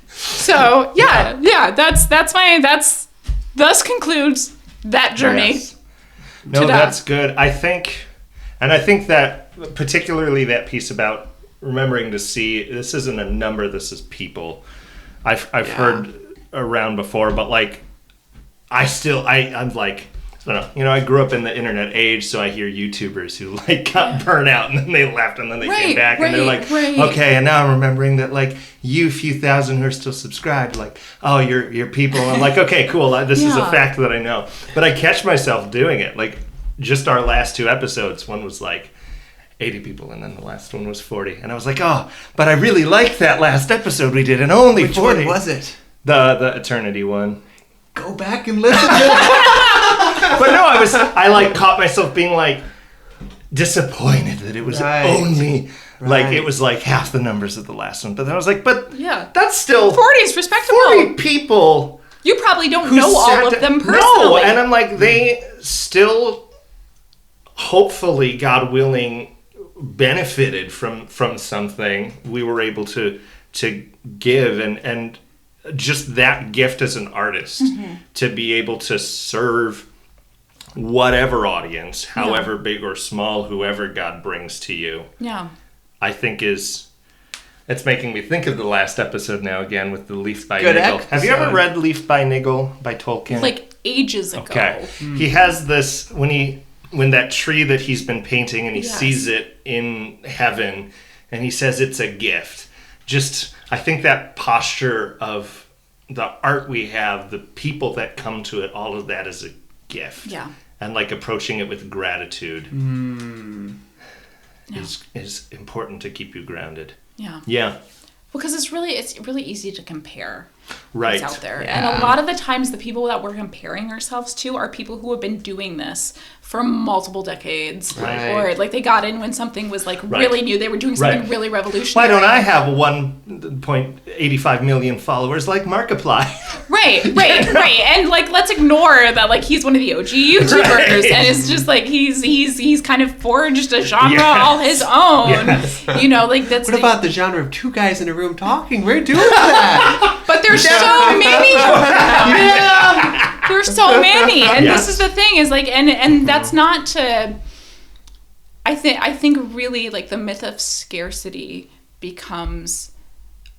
So thus concludes that journey. No, that's good. I think And I think that particularly that piece about remembering to see, this isn't a number, this is people. I've heard around before, but like I'm like, I don't know, you know, I grew up in the internet age, so I hear YouTubers who like got burnt out and then they left and then they came back and they're like, okay, and now I'm remembering that like you few thousand who are still subscribed, like, oh, you're people. And I'm like, okay, cool, this is a fact that I know. But I catch myself doing it. Like just our last 2 episodes, one was like 80 people and then the last one was 40. And I was like, oh, but I really liked that last episode we did and only Which 40. one was it? The Eternity one. Go back and listen to it. But no, I like caught myself being like disappointed that it was only like it was like half the numbers of the last one. But then I was like, but that's still 40 is respectable. 40 people. You probably don't know all of them personally. No, and I'm like, they still, hopefully, God willing, benefited from something we were able to give, and just that gift as an artist to be able to serve whatever audience, however big or small, whoever God brings to you. Yeah. I think it's making me think of the last episode now again with the Leaf by Niggle. Have you ever read Leaf by Niggle by Tolkien? Like ages ago. Okay. He has this, when that tree that he's been painting and he sees it in heaven and he says it's a gift. Just, I think that posture of the art we have, the people that come to it, all of that is a gift. Yeah. And like approaching it with gratitude is important to keep you grounded. Yeah. Yeah. Because it's really easy to compare what's out there. Yeah. And a lot of the times the people that we're comparing ourselves to are people who have been doing this for multiple decades. Right. Or like they got in when something was like really new. They were doing something really revolutionary. Why don't I have 1.85 million followers like Markiplier? Right. And like let's ignore that like he's one of the OG YouTubers and it's just like he's kind of forged a genre all his own. Yes. You know, like that's what about the genre of 2 guys in a room talking? We're doing that. But there's so many. There's so many. And this is the thing is like and that's not to I think really like the myth of scarcity becomes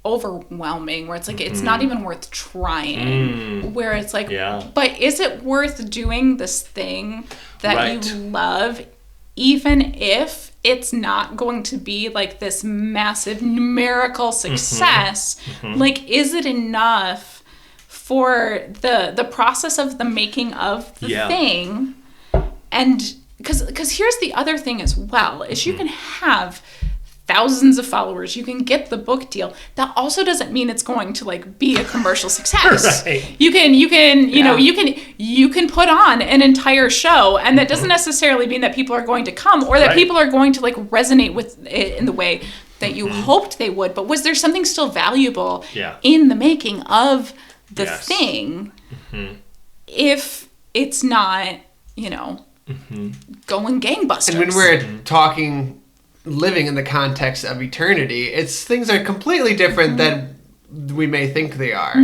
overwhelming where it's like it's not even worth trying where it's like but is it worth doing this thing that you love even if it's not going to be like this massive numerical success like is it enough for the process of the making of the thing? And because here's the other thing as well is you can have thousands of followers, you can get the book deal. That also doesn't mean it's going to like be a commercial success. You can you know you can put on an entire show and that doesn't necessarily mean that people are going to come or that people are going to like resonate with it in the way that you hoped they would. But was there something still valuable in the making of the thing if it's not, you know, going gangbusters? And when we're talking living in the context of eternity, things are completely different than we may think they are.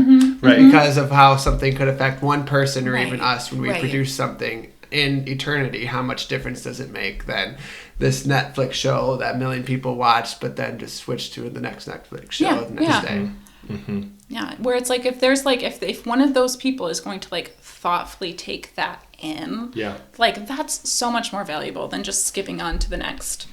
Right. Because of how something could affect one person or even us when we produce something in eternity. How much difference does it make than this Netflix show that 1 million people watched but then just switched to the next Netflix show the next day? Yeah, where it's like if there's like if one of those people is going to like thoughtfully take that in, like that's so much more valuable than just skipping on to the next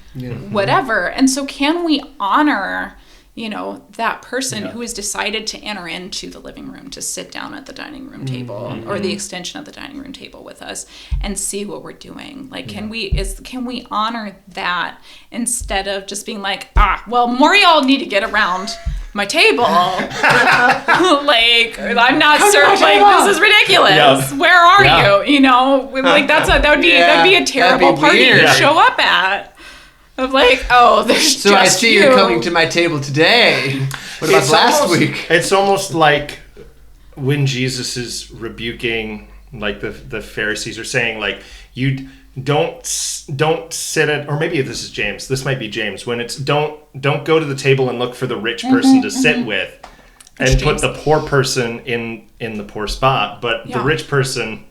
whatever. And so can we honor, you know, that person who has decided to enter into the living room, to sit down at the dining room table or the extension of the dining room table with us and see what we're doing? Like, can we honor that instead of just being like, well, more y'all need to get around my table. Like, I'm not certain. Like, this is ridiculous. Where are you? You know, like that'd be a terrible party to show up at. Of like, there's so I see you're coming to my table today. What about last week? It's almost like when Jesus is rebuking, like the Pharisees are saying, like, you don't sit at, or maybe this is James. This might be James. When it's don't go to the table and look for the rich person to sit with, and put the poor person in the poor spot, but the rich person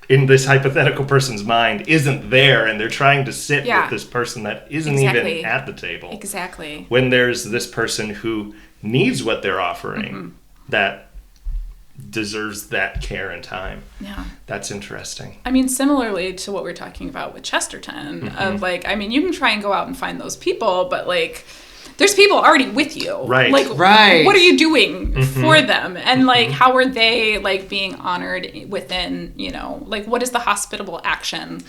in this hypothetical person's mind isn't there, and they're trying to sit with this person that isn't even at the table. Exactly. When there's this person who needs what they're offering that deserves that care and time. Yeah. That's interesting. I mean, similarly to what we're talking about with Chesterton, of like, I mean, you can try and go out and find those people, but like, there's people already with you. Right. Like, what are you doing for them? And like, how are they like being honored within, you know, like what is the hospitable action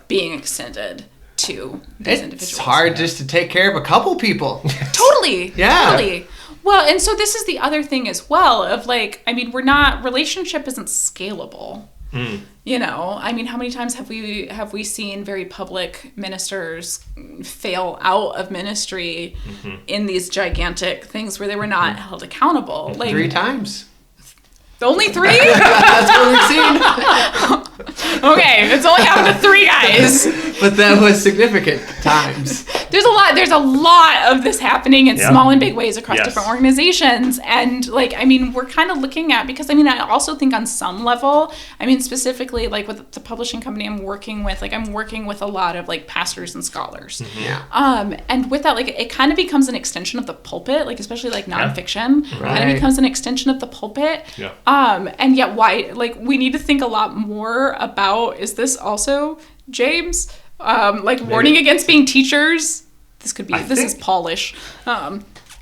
being extended to these individuals? It's hard just to take care of a couple people. Totally. Yeah. Totally. Well, and so this is the other thing as well of like, I mean, relationship isn't scalable. You know, I mean, how many times have we seen very public ministers fail out of ministry in these gigantic things where they were not held accountable? Like 3 times. Only 3? That's what we've seen. Okay, it's only happened to 3 guys. But that was significant times. There's a lot of this happening in small and big ways across different organizations. And like, I mean, we're kind of looking at, because I mean, I also think on some level, I mean, specifically like with the publishing company I'm working with a lot of like pastors and scholars. And with that, like it kind of becomes an extension of the pulpit, like especially like nonfiction, kind of becomes an extension of the pulpit. And yet why, like we need to think a lot more about, is this also James? Like warning against being teachers. This is Paulish.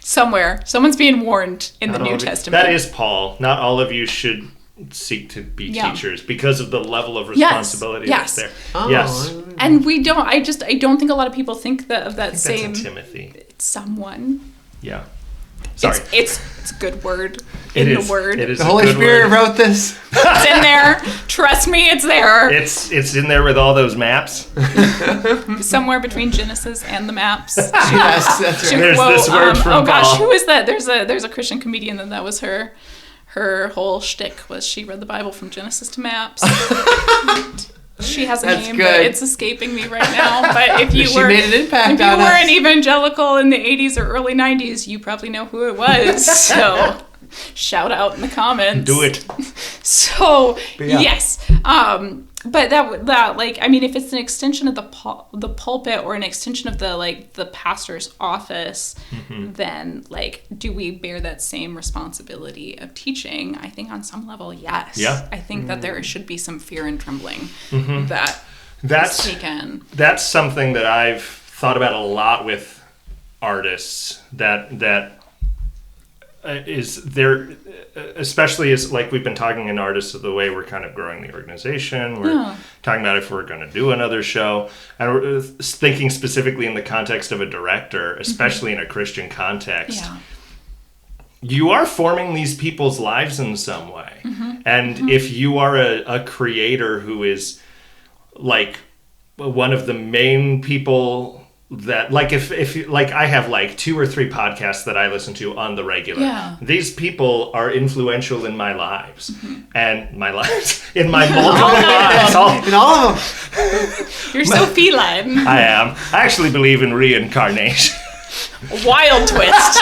Somewhere. Someone's being warned in the New Testament. That is Paul. Not all of you should seek to be teachers because of the level of responsibility that's there. Yes. And I don't think a lot of people think of that same. That's in Timothy. It's someone. Yeah. Sorry. It's a good word. It is. The Holy Spirit wrote this. It's in there. Trust me, it's there. It's in there with all those maps. Somewhere between Genesis and the maps. Yes, that's right. There's this word from Paul. Who is that? There's a Christian comedian that was her whole shtick was she read the Bible from Genesis to maps. She has a name, but it's escaping me right now. But if you were an evangelical in the 80s or early 90s, you probably know who it was. So shout out in the comments. Do it. So yes, but that like, I mean, if it's an extension of the pulpit or an extension of the pastor's office, then like, do we bear that same responsibility of teaching? I think on some level, yes. Yeah. I think that there should be some fear and trembling that's taken. That's something that I've thought about a lot with artists. That is there, especially as like we've been talking in Artists of the Way, we're kind of growing the organization. We're talking about if we're going to do another show, and we're thinking specifically in the context of a director, especially in a Christian context. You are forming these people's lives in some way, and if you are a creator who is like one of the main people that like if like I have like 2 or 3 podcasts that I listen to on the regular. These people are influential in my lives and my lives in my multiple lives. In all of them. You're so feline. I am. I actually believe in reincarnation. Wild twist.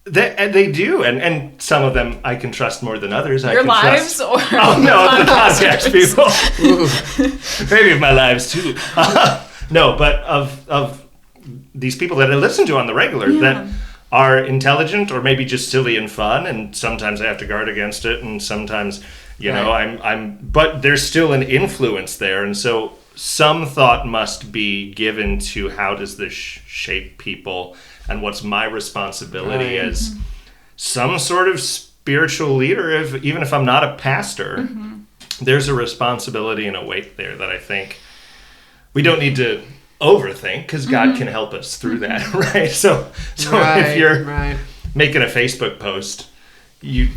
They do, and some of them I can trust more than others. Your lives, or the podcast people. Maybe my lives too. No, but of these people that I listen to on the regular that are intelligent or maybe just silly and fun, and sometimes I have to guard against it, and sometimes you know but there's still an influence there, and so some thought must be given to how does this shape people. And what's my responsibility as some sort of spiritual leader, even if I'm not a pastor, there's a responsibility and a weight there that I think we don't need to overthink because God can help us through that, right? So if you're making a Facebook post, you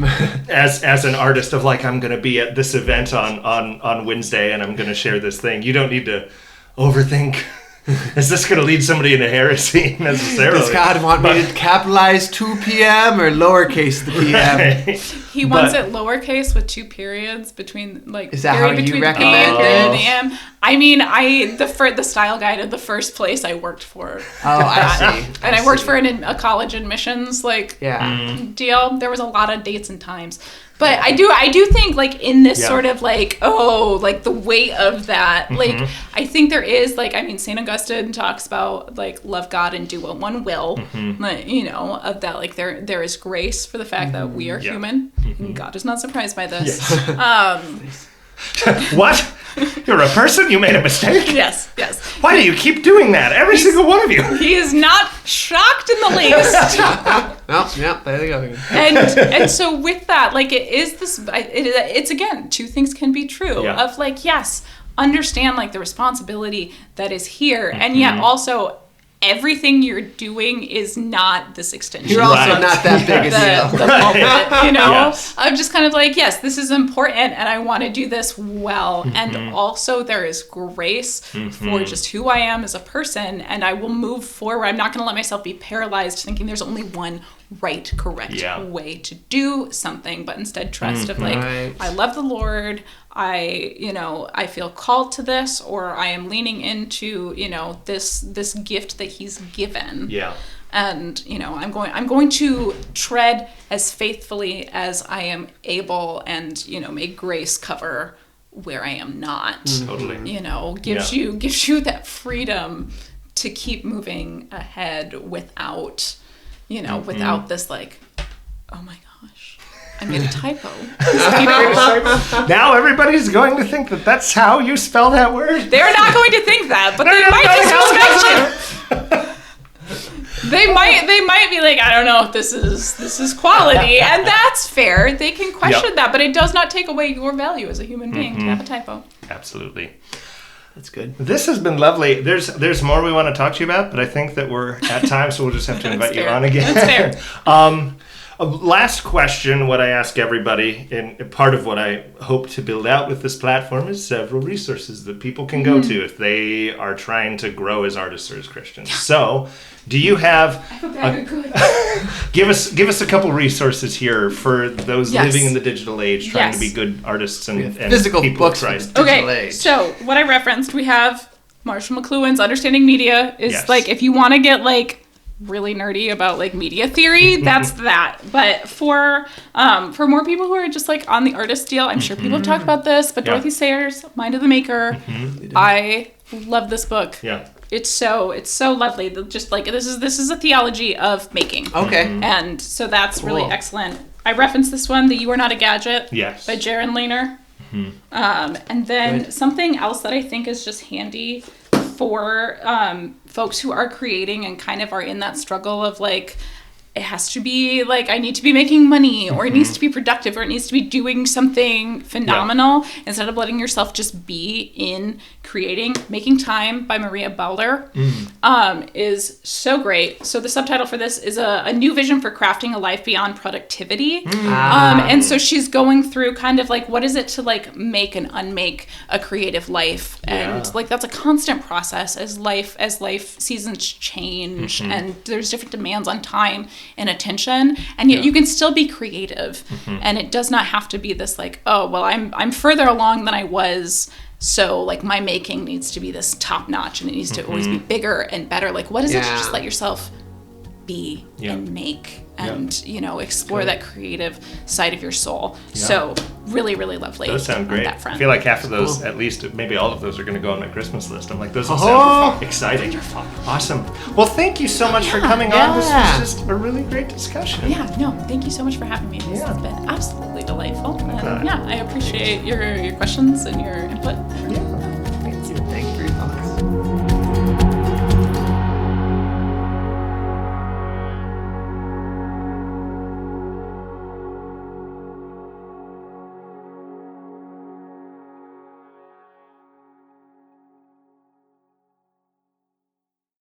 as an artist of like, I'm going to be at this event on Wednesday and I'm going to share this thing, you don't need to overthink. Is this going to lead somebody into heresy necessarily? Does God want me to capitalize 2 p.m. or lowercase the p.m.? He wants it lowercase with 2 periods between, like, is that how you recommend it? Period and the M. I mean, the style guide of the first place I worked for. Oh, I see. And I worked for a college admissions deal. There was a lot of dates and times. But I do think like in this sort of like, like the weight of that, like I think there is like, I mean, St. Augustine talks about like love God and do what one will, like, you know, of that, like there is grace for the fact that we are human. And God is not surprised by this. What? You're a person? You made a mistake? Yes. Why do you keep doing that? Every single one of you. He is not shocked in the least. There you go. And so with that, like it is this, it's again, two things can be true of like, yes, understand like the responsibility that is here. And yet also everything you're doing is not this extension. You're also not that big a deal. The pulpit, you know? I'm just kind of like, yes, this is important and I want to do this well. And also there is grace for just who I am as a person, and I will move forward. I'm not going to let myself be paralyzed thinking there's only one right, correct way to do something, but instead trust of like, I love the Lord. I feel called to this, or I am leaning into, you know, this gift that he's given. Yeah. And, you know, I'm going to tread as faithfully as I am able, and, you know, may grace cover where I am not. Totally. You know, gives you that freedom to keep moving ahead without, you know, without this like, oh my gosh, I made a typo. Now everybody's going to think that that's how you spell that word. They're not going to think that, but they might disrespect you. They might be like, I don't know if this is quality, and that's fair. They can question that, but it does not take away your value as a human being to have a typo. Absolutely. That's good. This has been lovely. There's more we want to talk to you about, but I think that we're at time, so we'll just have to invite you on again. That's fair. Last question, what I ask everybody, and part of what I hope to build out with this platform is several resources that people can go to if they are trying to grow as artists or as Christians. So, do you have... give us a couple resources here for those living in the digital age, trying to be good artists and physical people books of Christ. Digital age. So what I referenced, we have Marshall McLuhan's Understanding Media is like, if you want to get like really nerdy about like media theory, that's that. But for more people who are just like on the artist deal, I'm sure people have talked about this, but Dorothy Sayers, Mind of the Maker, I love this book. Yeah. It's so lovely. Just like this is a theology of making. Okay. And so that's really excellent. I referenced this one, the You Are Not a Gadget by Jaron Lanier. And then something else that I think is just handy for folks who are creating and kind of are in that struggle of like, it has to be like, I need to be making money, or it needs to be productive, or it needs to be doing something phenomenal instead of letting yourself just be in creating. Making Time by Maria Balder is so great. So the subtitle for this is a new vision for crafting a life beyond productivity. And so she's going through kind of like, what is it to like make and unmake a creative life? And like, that's a constant process as life seasons change and there's different demands on time and attention, and yet you can still be creative. And it does not have to be this like, oh, well, I'm further along than I was, so like my making needs to be this top notch and it needs to always be bigger and better. Like, what is it to just let yourself be and make and you know, explore that creative side of your soul. So really, really lovely. Those sound great. That front. I feel like half of those, at least maybe all of those, are going to go on my Christmas list. I'm like, those all sound exciting. Awesome. Well, thank you so much for coming on. This was just a really great discussion. Yeah, no, thank you so much for having me. This has been absolutely delightful. And I appreciate your questions and your input.